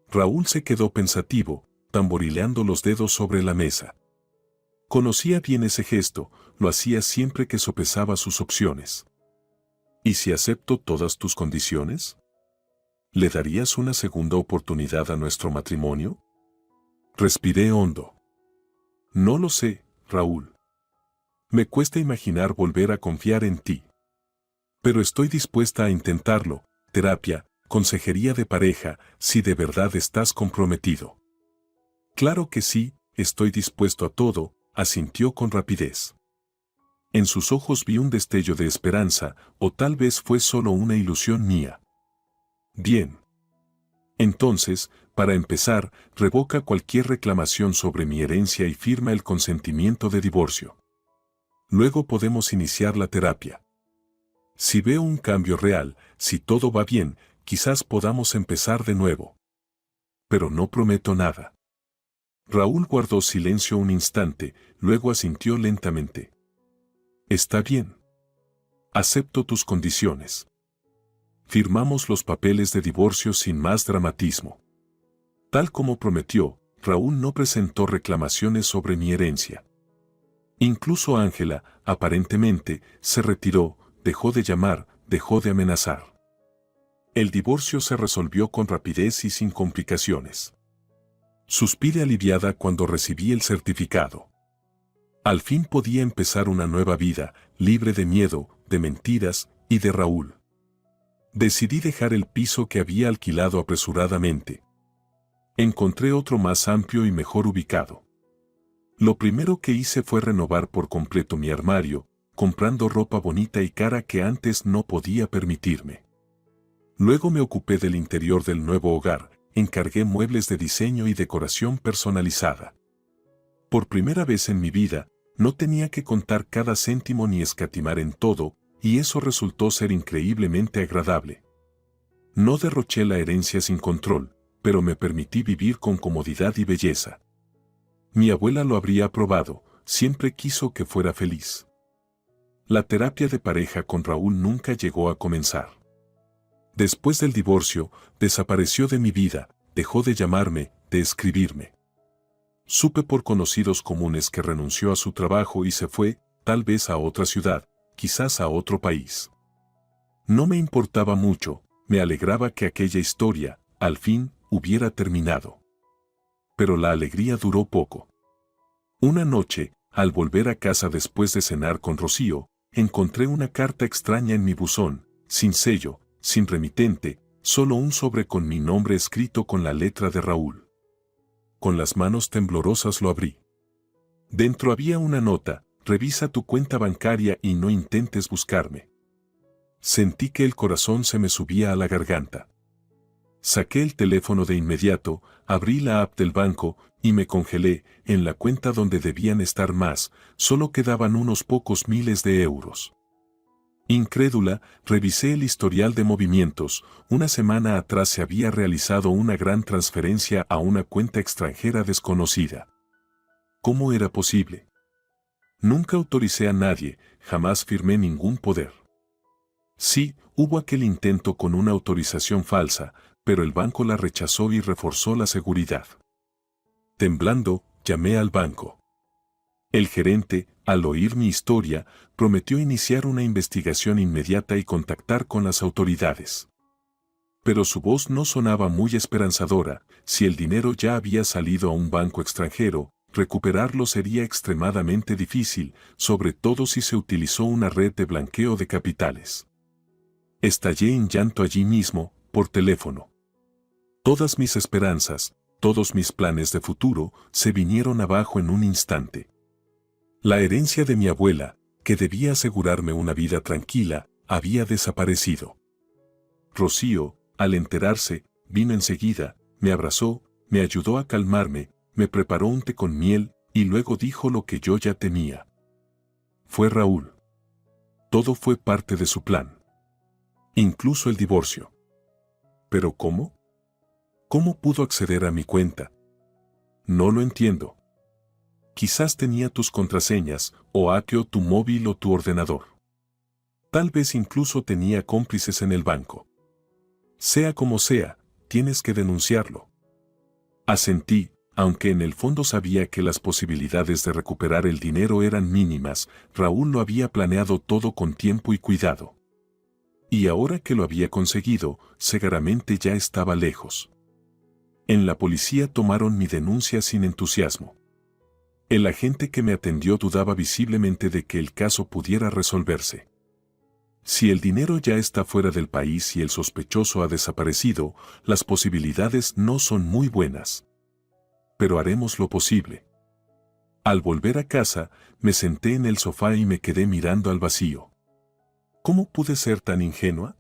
Raúl se quedó pensativo, tamborileando los dedos sobre la mesa. Conocía bien ese gesto, lo hacía siempre que sopesaba sus opciones. ¿Y si acepto todas tus condiciones? ¿Le darías una segunda oportunidad a nuestro matrimonio? Respiré hondo. No lo sé, Raúl. Me cuesta imaginar volver a confiar en ti. Pero estoy dispuesta a intentarlo, terapia, consejería de pareja, si de verdad estás comprometido. Claro que sí, estoy dispuesto a todo, asintió con rapidez. En sus ojos vi un destello de esperanza, o tal vez fue solo una ilusión mía. Bien. Entonces, para empezar, revoca cualquier reclamación sobre mi herencia y firma el consentimiento de divorcio. Luego podemos iniciar la terapia. Si veo un cambio real, si todo va bien, quizás podamos empezar de nuevo. Pero no prometo nada. Raúl guardó silencio un instante, luego asintió lentamente. Está bien. Acepto tus condiciones. Firmamos los papeles de divorcio sin más dramatismo. Tal como prometió, Raúl no presentó reclamaciones sobre mi herencia. Incluso Ángela, aparentemente, se retiró, dejó de llamar, dejó de amenazar. El divorcio se resolvió con rapidez y sin complicaciones. Suspiré aliviada cuando recibí el certificado. Al fin podía empezar una nueva vida, libre de miedo, de mentiras y de Raúl. Decidí dejar el piso que había alquilado apresuradamente. Encontré otro más amplio y mejor ubicado. Lo primero que hice fue renovar por completo mi armario, comprando ropa bonita y cara que antes no podía permitirme. Luego me ocupé del interior del nuevo hogar, encargué muebles de diseño y decoración personalizada. Por primera vez en mi vida, no tenía que contar cada céntimo ni escatimar en todo, y eso resultó ser increíblemente agradable. No derroché la herencia sin control, pero me permití vivir con comodidad y belleza. Mi abuela lo habría aprobado, siempre quiso que fuera feliz. La terapia de pareja con Raúl nunca llegó a comenzar. Después del divorcio, desapareció de mi vida, dejó de llamarme, de escribirme. Supe por conocidos comunes que renunció a su trabajo y se fue, tal vez a otra ciudad, quizás a otro país. No me importaba mucho, me alegraba que aquella historia, al fin, hubiera terminado. Pero la alegría duró poco. Una noche, al volver a casa después de cenar con Rocío, encontré una carta extraña en mi buzón, sin sello, sin remitente, solo un sobre con mi nombre escrito con la letra de Raúl. Con las manos temblorosas lo abrí. Dentro había una nota: revisa tu cuenta bancaria y no intentes buscarme. Sentí que el corazón se me subía a la garganta. Saqué el teléfono de inmediato, abrí la app del banco y me congelé. En la cuenta donde debían estar más, solo quedaban unos pocos miles de euros. Incrédula, revisé el historial de movimientos. Una semana atrás se había realizado una gran transferencia a una cuenta extranjera desconocida. ¿Cómo era posible? Nunca autoricé a nadie, jamás firmé ningún poder. Sí, hubo aquel intento con una autorización falsa, pero el banco la rechazó y reforzó la seguridad. Temblando, llamé al banco. El gerente, al oír mi historia, prometió iniciar una investigación inmediata y contactar con las autoridades. Pero su voz no sonaba muy esperanzadora. Si el dinero ya había salido a un banco extranjero, recuperarlo sería extremadamente difícil, sobre todo si se utilizó una red de blanqueo de capitales. Estallé en llanto allí mismo, por teléfono. Todas mis esperanzas, todos mis planes de futuro, se vinieron abajo en un instante. La herencia de mi abuela, que debía asegurarme una vida tranquila, había desaparecido. Rocío, al enterarse, vino enseguida, me abrazó, me ayudó a calmarme, me preparó un té con miel, y luego dijo lo que yo ya temía. Fue Raúl. Todo fue parte de su plan. Incluso el divorcio. ¿Pero cómo? ¿Cómo pudo acceder a mi cuenta? No lo entiendo. Quizás tenía tus contraseñas, o hackeó tu móvil o tu ordenador. Tal vez incluso tenía cómplices en el banco. Sea como sea, tienes que denunciarlo. Asentí, aunque en el fondo sabía que las posibilidades de recuperar el dinero eran mínimas. Raúl lo había planeado todo con tiempo y cuidado. Y ahora que lo había conseguido, seguramente ya estaba lejos. En la policía tomaron mi denuncia sin entusiasmo. El agente que me atendió dudaba visiblemente de que el caso pudiera resolverse. Si el dinero ya está fuera del país y el sospechoso ha desaparecido, las posibilidades no son muy buenas. Pero haremos lo posible. Al volver a casa, me senté en el sofá y me quedé mirando al vacío. ¿Cómo pude ser tan ingenua?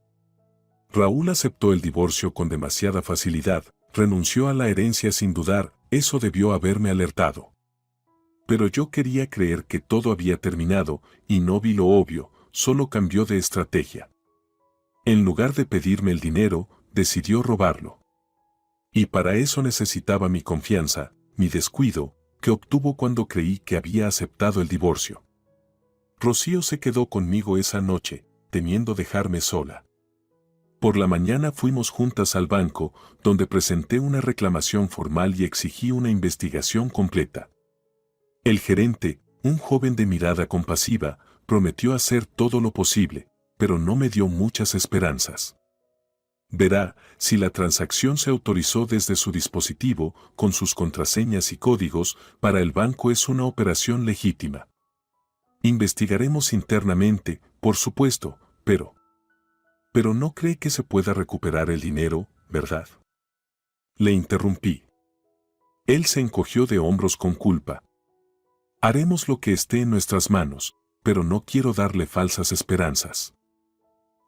Raúl aceptó el divorcio con demasiada facilidad, renunció a la herencia sin dudar, eso debió haberme alertado. Pero yo quería creer que todo había terminado, y no vi lo obvio, solo cambió de estrategia. En lugar de pedirme el dinero, decidió robarlo. Y para eso necesitaba mi confianza, mi descuido, que obtuvo cuando creí que había aceptado el divorcio. Rocío se quedó conmigo esa noche, temiendo dejarme sola. Por la mañana fuimos juntas al banco, donde presenté una reclamación formal y exigí una investigación completa. El gerente, un joven de mirada compasiva, prometió hacer todo lo posible, pero no me dio muchas esperanzas. Verá, si la transacción se autorizó desde su dispositivo, con sus contraseñas y códigos, para el banco es una operación legítima. Investigaremos internamente, por supuesto, pero no cree que se pueda recuperar el dinero, ¿verdad? Le interrumpí. Él se encogió de hombros con culpa. Haremos lo que esté en nuestras manos, pero no quiero darle falsas esperanzas.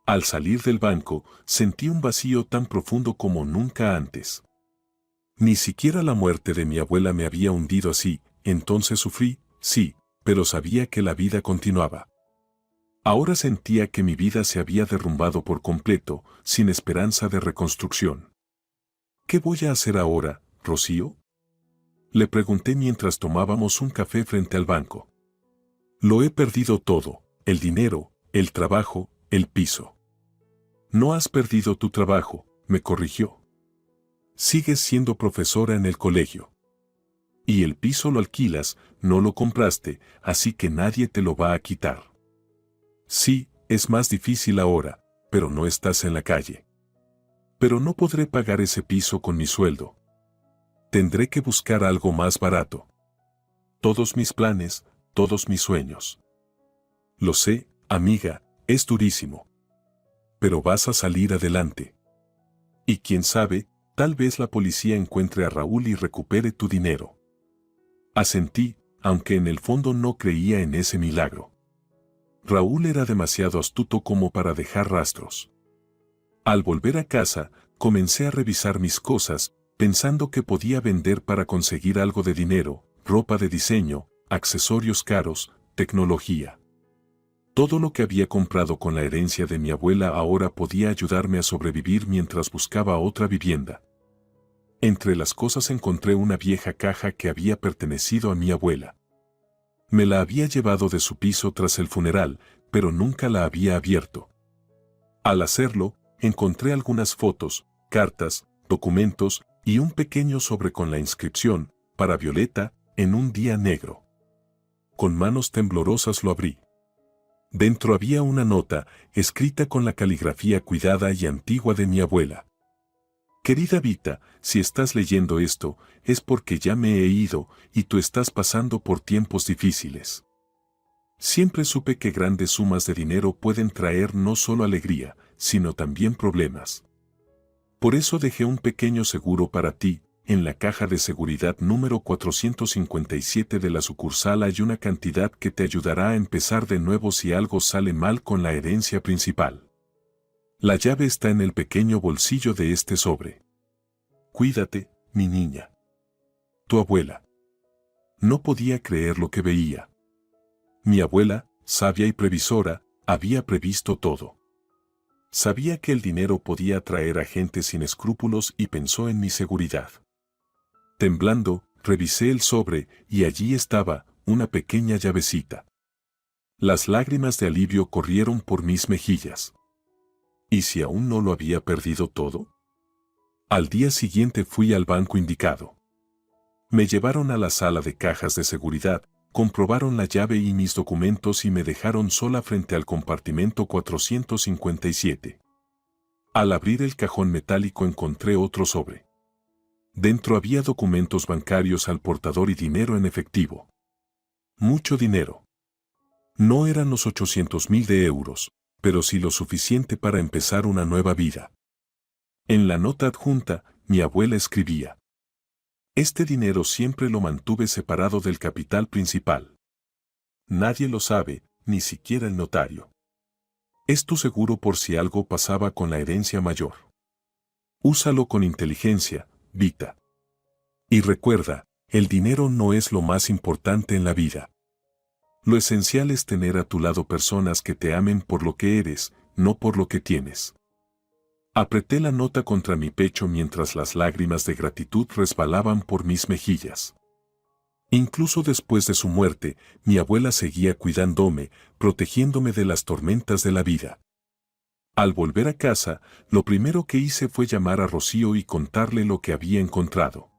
Al salir del banco, sentí un vacío tan profundo como nunca antes. Ni siquiera la muerte de mi abuela me había hundido así, entonces sufrí, sí, pero sabía que la vida continuaba. Ahora sentía que mi vida se había derrumbado por completo, sin esperanza de reconstrucción. ¿Qué voy a hacer ahora, Rocío? Le pregunté mientras tomábamos un café frente al banco. Lo he perdido todo, el dinero, el trabajo, el piso. No has perdido tu trabajo, me corrigió. Sigues siendo profesora en el colegio. Y el piso lo alquilas, no lo compraste, así que nadie te lo va a quitar. Sí, es más difícil ahora, pero no estás en la calle. Pero no podré pagar ese piso con mi sueldo. Tendré que buscar algo más barato. Todos mis planes, todos mis sueños. Lo sé, amiga, es durísimo. Pero vas a salir adelante. Y quién sabe, tal vez la policía encuentre a Raúl y recupere tu dinero. Asentí, aunque en el fondo no creía en ese milagro. Raúl era demasiado astuto como para dejar rastros. Al volver a casa, comencé a revisar mis cosas, pensando que podía vender para conseguir algo de dinero, ropa de diseño, accesorios caros, tecnología. Todo lo que había comprado con la herencia de mi abuela ahora podía ayudarme a sobrevivir mientras buscaba otra vivienda. Entre las cosas encontré una vieja caja que había pertenecido a mi abuela. Me la había llevado de su piso tras el funeral, pero nunca la había abierto. Al hacerlo, encontré algunas fotos, cartas, documentos y un pequeño sobre con la inscripción, para Violeta, en un día negro. Con manos temblorosas lo abrí. Dentro había una nota, escrita con la caligrafía cuidada y antigua de mi abuela. Querida Vita, si estás leyendo esto, es porque ya me he ido y tú estás pasando por tiempos difíciles. Siempre supe que grandes sumas de dinero pueden traer no solo alegría, sino también problemas. Por eso dejé un pequeño seguro para ti, en la caja de seguridad número 457 de la sucursal hay una cantidad que te ayudará a empezar de nuevo si algo sale mal con la herencia principal. La llave está en el pequeño bolsillo de este sobre. Cuídate, mi niña. Tu abuela. No podía creer lo que veía. Mi abuela, sabia y previsora, había previsto todo. Sabía que el dinero podía atraer a gente sin escrúpulos y pensó en mi seguridad. Temblando, revisé el sobre y allí estaba, una pequeña llavecita. Las lágrimas de alivio corrieron por mis mejillas. ¿Y si aún no lo había perdido todo? Al día siguiente fui al banco indicado. Me llevaron a la sala de cajas de seguridad, comprobaron la llave y mis documentos y me dejaron sola frente al compartimento 457. Al abrir el cajón metálico encontré otro sobre. Dentro había documentos bancarios al portador y dinero en efectivo. Mucho dinero. No eran los 800.000 euros, pero sí lo suficiente para empezar una nueva vida. En la nota adjunta, mi abuela escribía: este dinero siempre lo mantuve separado del capital principal. Nadie lo sabe, ni siquiera el notario. Es tu seguro por si algo pasaba con la herencia mayor. Úsalo con inteligencia, Vita. Y recuerda, el dinero no es lo más importante en la vida. Lo esencial es tener a tu lado personas que te amen por lo que eres, no por lo que tienes. Apreté la nota contra mi pecho mientras las lágrimas de gratitud resbalaban por mis mejillas. Incluso después de su muerte, mi abuela seguía cuidándome, protegiéndome de las tormentas de la vida. Al volver a casa, lo primero que hice fue llamar a Rocío y contarle lo que había encontrado.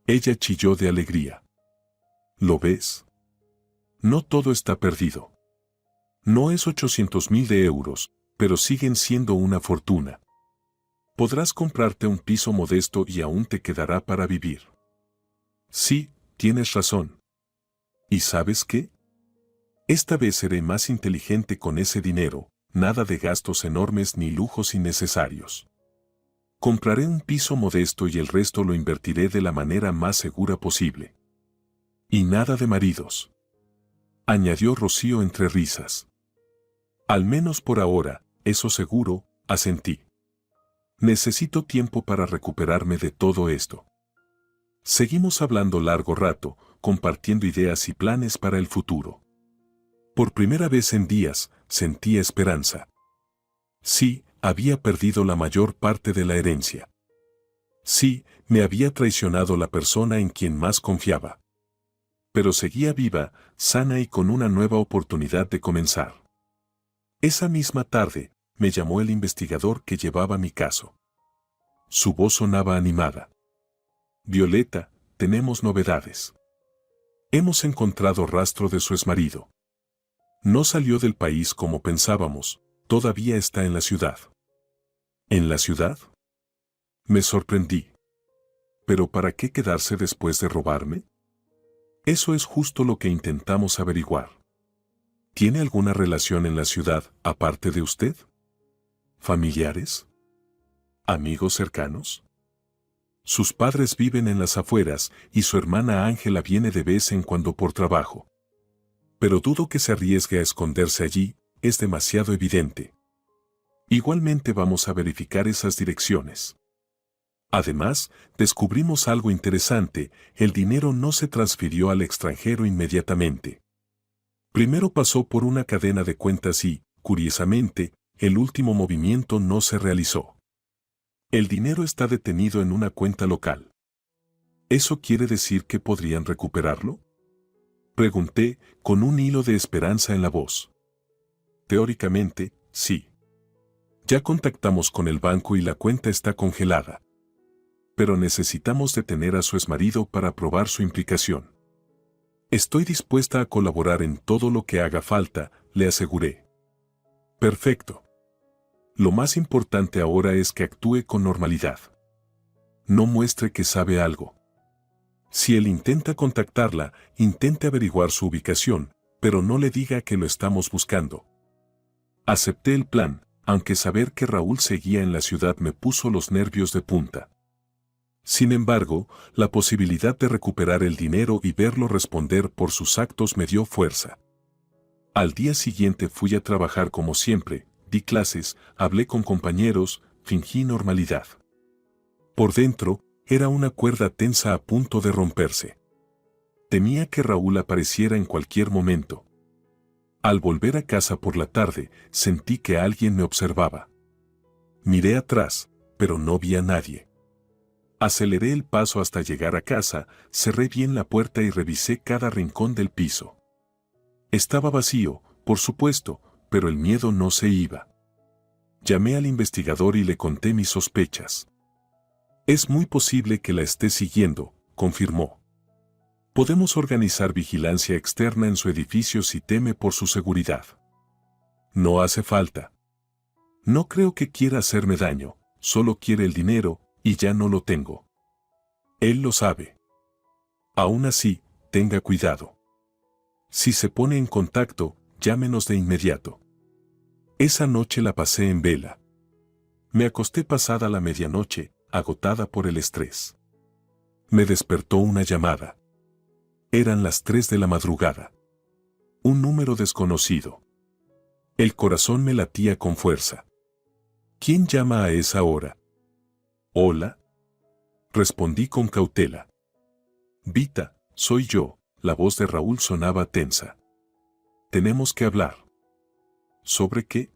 Ella chilló de alegría. ¿Lo ves? No todo está perdido. No es 800.000 euros, pero siguen siendo una fortuna. Podrás comprarte un piso modesto y aún te quedará para vivir. Sí, tienes razón. ¿Y sabes qué? Esta vez seré más inteligente con ese dinero, nada de gastos enormes ni lujos innecesarios. Compraré un piso modesto y el resto lo invertiré de la manera más segura posible. Y nada de maridos, añadió Rocío entre risas. Al menos por ahora, eso seguro, asentí. Necesito tiempo para recuperarme de todo esto. Seguimos hablando largo rato, compartiendo ideas y planes para el futuro. Por primera vez en días, sentía esperanza. Sí, había perdido la mayor parte de la herencia. Sí, me había traicionado la persona en quien más confiaba. Pero seguía viva, sana y con una nueva oportunidad de comenzar. Esa misma tarde, me llamó el investigador que llevaba mi caso. Su voz sonaba animada. Violeta, tenemos novedades. Hemos encontrado rastro de su exmarido. No salió del país como pensábamos, todavía está en la ciudad. ¿En la ciudad? Me sorprendí. ¿Pero para qué quedarse después de robarme? Eso es justo lo que intentamos averiguar. ¿Tiene alguna relación en la ciudad, aparte de usted? ¿Familiares? ¿Amigos cercanos? Sus padres viven en las afueras y su hermana Ángela viene de vez en cuando por trabajo. Pero dudo que se arriesgue a esconderse allí, es demasiado evidente. Igualmente vamos a verificar esas direcciones. Además, descubrimos algo interesante, el dinero no se transfirió al extranjero inmediatamente. Primero pasó por una cadena de cuentas y, curiosamente, el último movimiento no se realizó. El dinero está detenido en una cuenta local. ¿Eso quiere decir que podrían recuperarlo? Pregunté, con un hilo de esperanza en la voz. Teóricamente, sí. Ya contactamos con el banco y la cuenta está congelada. Pero necesitamos detener a su exmarido para probar su implicación. Estoy dispuesta a colaborar en todo lo que haga falta, le aseguré. Perfecto. Lo más importante ahora es que actúe con normalidad. No muestre que sabe algo. Si él intenta contactarla, intente averiguar su ubicación, pero no le diga que lo estamos buscando. Acepté el plan, aunque saber que Raúl seguía en la ciudad me puso los nervios de punta. Sin embargo, la posibilidad de recuperar el dinero y verlo responder por sus actos me dio fuerza. Al día siguiente fui a trabajar como siempre, di clases, hablé con compañeros, fingí normalidad. Por dentro, era una cuerda tensa a punto de romperse. Temía que Raúl apareciera en cualquier momento. Al volver a casa por la tarde, sentí que alguien me observaba. Miré atrás, pero no vi a nadie. Aceleré el paso hasta llegar a casa, cerré bien la puerta y revisé cada rincón del piso. Estaba vacío, por supuesto, pero el miedo no se iba. Llamé al investigador y le conté mis sospechas. Es muy posible que la esté siguiendo, confirmó. Podemos organizar vigilancia externa en su edificio si teme por su seguridad. No hace falta. No creo que quiera hacerme daño, solo quiere el dinero, y ya no lo tengo. Él lo sabe. Aún así, tenga cuidado. Si se pone en contacto, llámenos de inmediato. Esa noche la pasé en vela. Me acosté pasada la medianoche, agotada por el estrés. Me despertó una llamada. Eran las 3 de la madrugada. Un número desconocido. El corazón me latía con fuerza. ¿Quién llama a esa hora? Hola. Respondí con cautela. Vita, soy yo. La voz de Raúl sonaba tensa. Tenemos que hablar. ¿Sobre qué?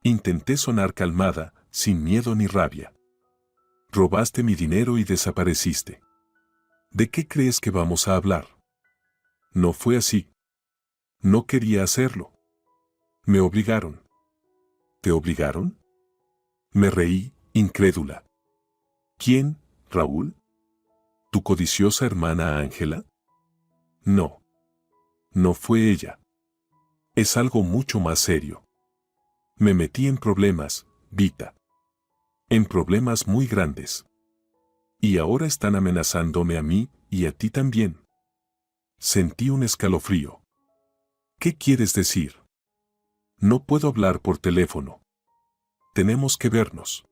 Intenté sonar calmada, sin miedo ni rabia. Robaste mi dinero y desapareciste. ¿De qué crees que vamos a hablar? No fue así. No quería hacerlo. Me obligaron. ¿Te obligaron? Me reí, incrédula. ¿Quién, Raúl? ¿Tu codiciosa hermana Ángela? No. No fue ella. Es algo mucho más serio. Me metí en problemas, Vita. En problemas muy grandes. Y ahora están amenazándome a mí y a ti también. Sentí un escalofrío. ¿Qué quieres decir? No puedo hablar por teléfono. Tenemos que vernos.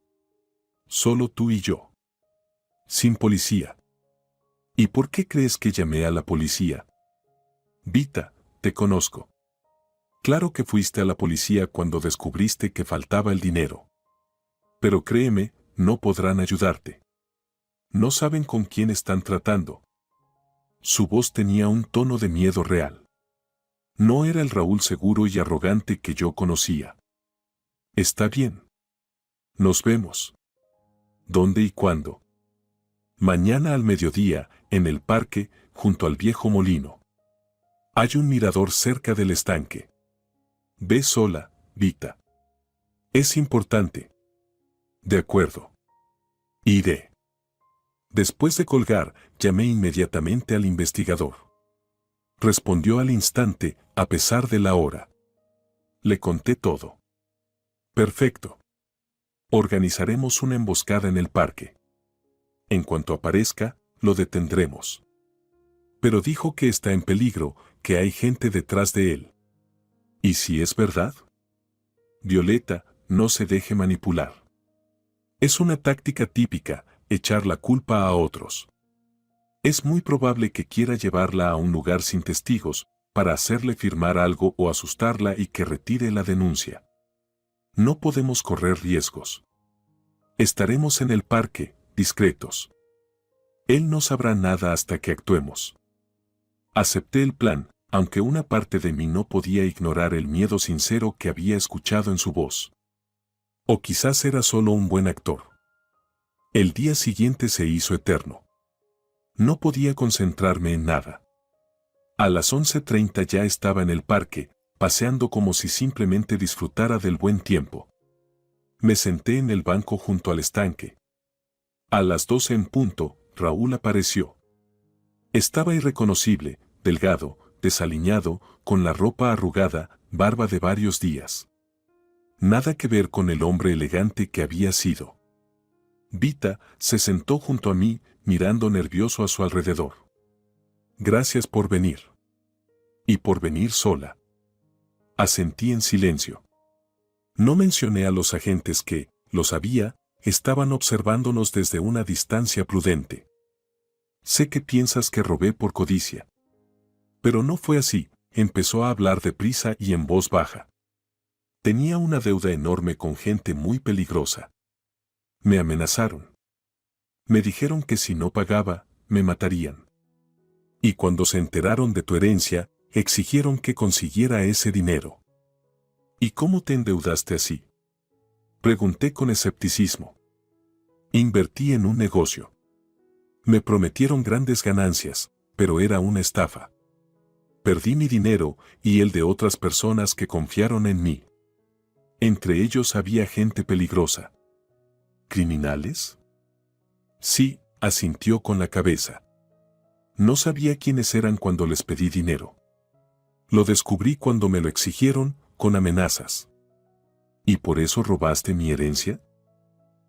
Solo tú y yo. Sin policía. ¿Y por qué crees que llamé a la policía? Vita, te conozco. Claro que fuiste a la policía cuando descubriste que faltaba el dinero. Pero créeme, no podrán ayudarte. No saben con quién están tratando. Su voz tenía un tono de miedo real. No era el Raúl seguro y arrogante que yo conocía. Está bien. Nos vemos. ¿Dónde y cuándo? Mañana al mediodía, en el parque, junto al viejo molino. Hay un mirador cerca del estanque. Ve sola, Vita. Es importante. De acuerdo. Iré. Después de colgar, llamé inmediatamente al investigador. Respondió al instante, a pesar de la hora. Le conté todo. Perfecto. Organizaremos una emboscada en el parque. En cuanto aparezca, lo detendremos. Pero dijo que está en peligro, que hay gente detrás de él. ¿Y si es verdad? Violeta, no se deje manipular. Es una táctica típica, echar la culpa a otros. Es muy probable que quiera llevarla a un lugar sin testigos, para hacerle firmar algo o asustarla y que retire la denuncia. No podemos correr riesgos. Estaremos en el parque, discretos. Él no sabrá nada hasta que actuemos. Acepté el plan, aunque una parte de mí no podía ignorar el miedo sincero que había escuchado en su voz. O quizás era solo un buen actor. El día siguiente se hizo eterno. No podía concentrarme en nada. A las 11:30 ya estaba en el parque, paseando como si simplemente disfrutara del buen tiempo. Me senté en el banco junto al estanque. A las 12 en punto, Raúl apareció. Estaba irreconocible, delgado, desaliñado, con la ropa arrugada, barba de varios días. Nada que ver con el hombre elegante que había sido. Vita se sentó junto a mí, mirando nervioso a su alrededor. Gracias por venir. Y por venir sola. Asentí en silencio. No mencioné a los agentes que, lo sabía, estaban observándonos desde una distancia prudente. Sé que piensas que robé por codicia. Pero no fue así, empezó a hablar deprisa y en voz baja. Tenía una deuda enorme con gente muy peligrosa. Me amenazaron. Me dijeron que si no pagaba, me matarían. Y cuando se enteraron de tu herencia, exigieron que consiguiera ese dinero. ¿Y cómo te endeudaste así? Pregunté con escepticismo. Invertí en un negocio. Me prometieron grandes ganancias, pero era una estafa. Perdí mi dinero y el de otras personas que confiaron en mí. Entre ellos había gente peligrosa. ¿Criminales? Sí, asintió con la cabeza. No sabía quiénes eran cuando les pedí dinero. Lo descubrí cuando me lo exigieron, con amenazas. ¿Y por eso robaste mi herencia?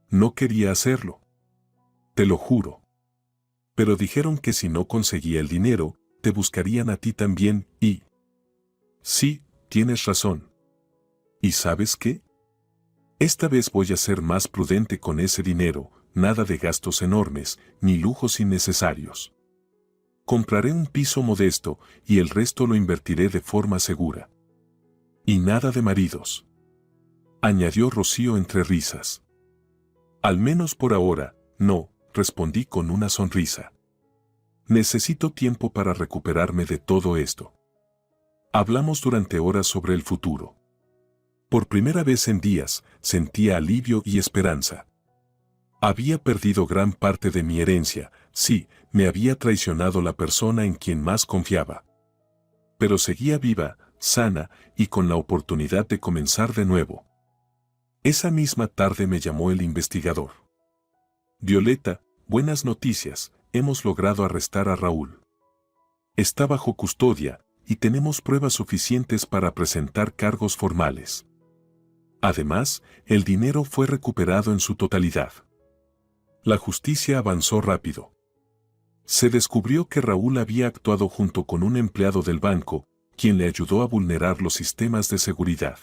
No quería hacerlo. Te lo juro. Pero dijeron que si no conseguía el dinero, te buscarían a ti también y... Sí, tienes razón. ¿Y sabes qué? Esta vez voy a ser más prudente con ese dinero, nada de gastos enormes, ni lujos innecesarios. Compraré un piso modesto y el resto lo invertiré de forma segura. Y nada de maridos, añadió Rocío entre risas. Al menos por ahora, no, respondí con una sonrisa. Necesito tiempo para recuperarme de todo esto. Hablamos durante horas sobre el futuro. Por primera vez en días, sentía alivio y esperanza. Había perdido gran parte de mi herencia, sí, me había traicionado la persona en quien más confiaba. Pero seguía viva, sana y con la oportunidad de comenzar de nuevo. Esa misma tarde me llamó el investigador. Violeta, buenas noticias, hemos logrado arrestar a Raúl. Está bajo custodia y tenemos pruebas suficientes para presentar cargos formales. Además, el dinero fue recuperado en su totalidad. La justicia avanzó rápido. Se descubrió que Raúl había actuado junto con un empleado del banco, quien le ayudó a vulnerar los sistemas de seguridad.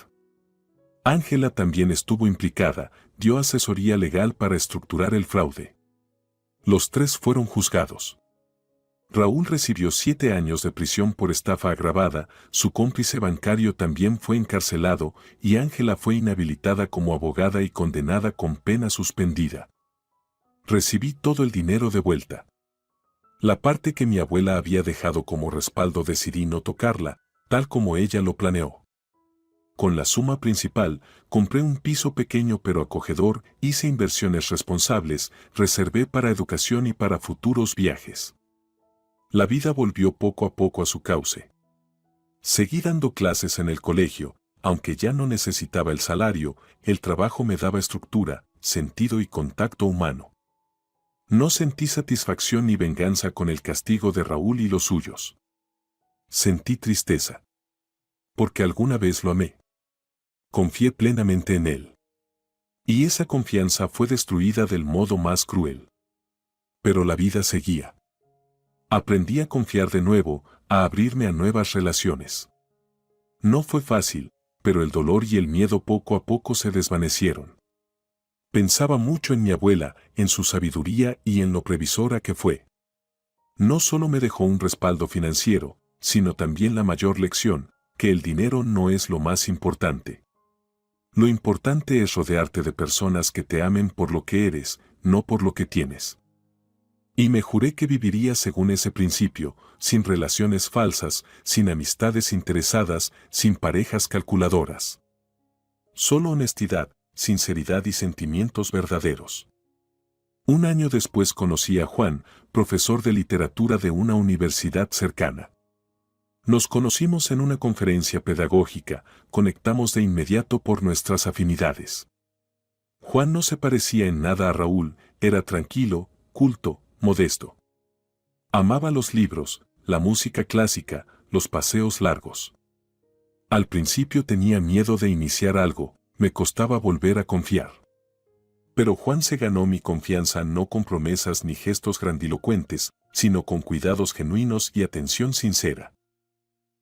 Ángela también estuvo implicada, dio asesoría legal para estructurar el fraude. Los tres fueron juzgados. Raúl recibió 7 años de prisión por estafa agravada, su cómplice bancario también fue encarcelado y Ángela fue inhabilitada como abogada y condenada con pena suspendida. Recibí todo el dinero de vuelta. La parte que mi abuela había dejado como respaldo decidí no tocarla, tal como ella lo planeó. Con la suma principal, compré un piso pequeño pero acogedor, hice inversiones responsables, reservé para educación y para futuros viajes. La vida volvió poco a poco a su cauce. Seguí dando clases en el colegio, aunque ya no necesitaba el salario, el trabajo me daba estructura, sentido y contacto humano. No sentí satisfacción ni venganza con el castigo de Raúl y los suyos. Sentí tristeza. Porque alguna vez lo amé. Confié plenamente en él. Y esa confianza fue destruida del modo más cruel. Pero la vida seguía. Aprendí a confiar de nuevo, a abrirme a nuevas relaciones. No fue fácil, pero el dolor y el miedo poco a poco se desvanecieron. Pensaba mucho en mi abuela, en su sabiduría y en lo previsora que fue. No solo me dejó un respaldo financiero, sino también la mayor lección, que el dinero no es lo más importante. Lo importante es rodearte de personas que te amen por lo que eres, no por lo que tienes. Y me juré que viviría según ese principio, sin relaciones falsas, sin amistades interesadas, sin parejas calculadoras. Solo honestidad, sinceridad y sentimientos verdaderos. Un año después conocí a Juan, profesor de literatura de una universidad cercana. Nos conocimos en una conferencia pedagógica, conectamos de inmediato por nuestras afinidades. Juan no se parecía en nada a Raúl, era tranquilo, culto, modesto. Amaba los libros, la música clásica, los paseos largos. Al principio tenía miedo de iniciar algo, me costaba volver a confiar. Pero Juan se ganó mi confianza no con promesas ni gestos grandilocuentes, sino con cuidados genuinos y atención sincera.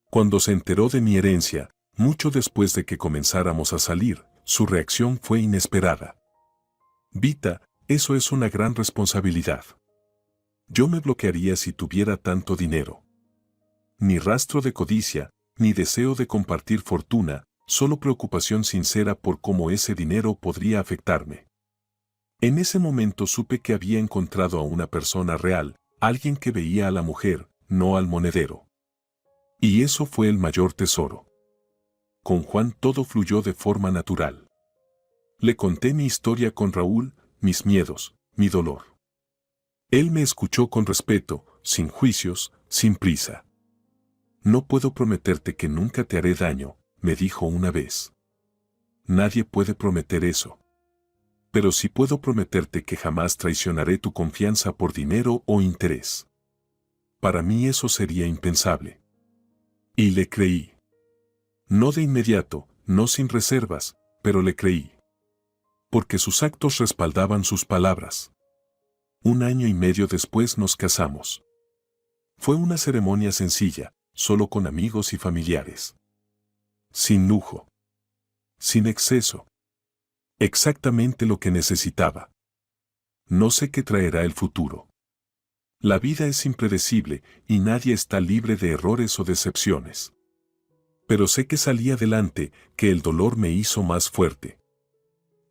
Cuando se enteró de mi herencia, mucho después de que comenzáramos a salir, su reacción fue inesperada. Vita, eso es una gran responsabilidad. Yo me bloquearía si tuviera tanto dinero. Ni rastro de codicia, ni deseo de compartir fortuna, solo preocupación sincera por cómo ese dinero podría afectarme. En ese momento supe que había encontrado a una persona real, alguien que veía a la mujer, no al monedero. Y eso fue el mayor tesoro. Con Juan todo fluyó de forma natural. Le conté mi historia con Raúl, mis miedos, mi dolor. Él me escuchó con respeto, sin juicios, sin prisa. No puedo prometerte que nunca te haré daño, me dijo una vez. Nadie puede prometer eso. Pero sí puedo prometerte que jamás traicionaré tu confianza por dinero o interés. Para mí eso sería impensable. Y le creí. No de inmediato, no sin reservas, pero le creí. Porque sus actos respaldaban sus palabras. 1 año y medio después nos casamos. Fue una ceremonia sencilla, solo con amigos y familiares. Sin lujo. sin exceso. Exactamente lo que necesitaba. No sé qué traerá el futuro. La vida es impredecible y nadie está libre de errores o decepciones. Pero sé que salí adelante, que el dolor me hizo más fuerte.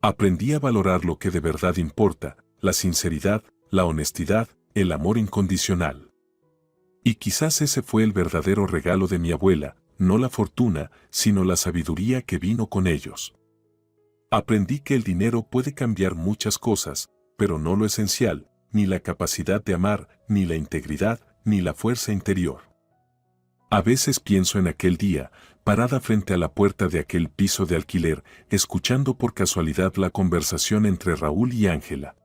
Aprendí a valorar lo que de verdad importa, la sinceridad, la honestidad, el amor incondicional. Y quizás ese fue el verdadero regalo de mi abuela, no la fortuna, sino la sabiduría que vino con ellos. Aprendí que el dinero puede cambiar muchas cosas, pero no lo esencial, ni la capacidad de amar, ni la integridad, ni la fuerza interior. A veces pienso en aquel día, parada frente a la puerta de aquel piso de alquiler, escuchando por casualidad la conversación entre Raúl y Ángela.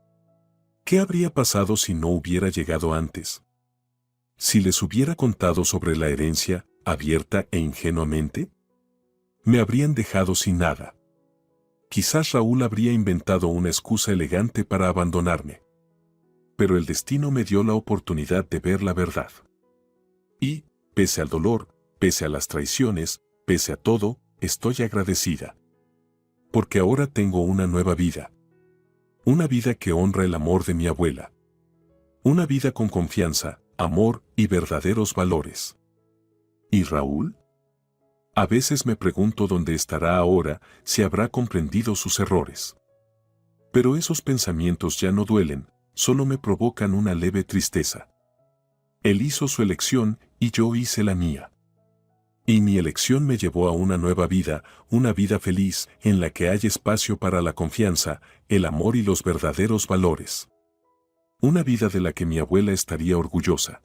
¿Qué habría pasado si no hubiera llegado antes? Si les hubiera contado sobre la herencia, abierta e ingenuamente, me habrían dejado sin nada. Quizás Raúl habría inventado una excusa elegante para abandonarme. Pero el destino me dio la oportunidad de ver la verdad. Y, pese al dolor, pese a las traiciones, pese a todo, estoy agradecida. Porque ahora tengo una nueva vida. Una vida que honra el amor de mi abuela. Una vida con confianza, amor y verdaderos valores. ¿Y Raúl? A veces me pregunto dónde estará ahora, si habrá comprendido sus errores. Pero esos pensamientos ya no duelen, solo me provocan una leve tristeza. Él hizo su elección y yo hice la mía. Y mi elección me llevó a una nueva vida, una vida feliz, en la que hay espacio para la confianza, el amor y los verdaderos valores. Una vida de la que mi abuela estaría orgullosa.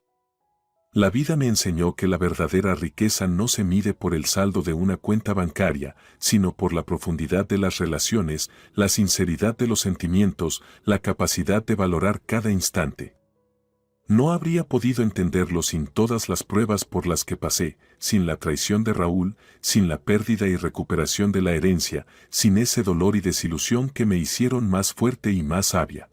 La vida me enseñó que la verdadera riqueza no se mide por el saldo de una cuenta bancaria, sino por la profundidad de las relaciones, la sinceridad de los sentimientos, la capacidad de valorar cada instante. No habría podido entenderlo sin todas las pruebas por las que pasé, sin la traición de Raúl, sin la pérdida y recuperación de la herencia, sin ese dolor y desilusión que me hicieron más fuerte y más sabia.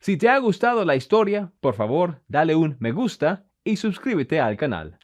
Si te ha gustado la historia, por favor, dale un me gusta y suscríbete al canal.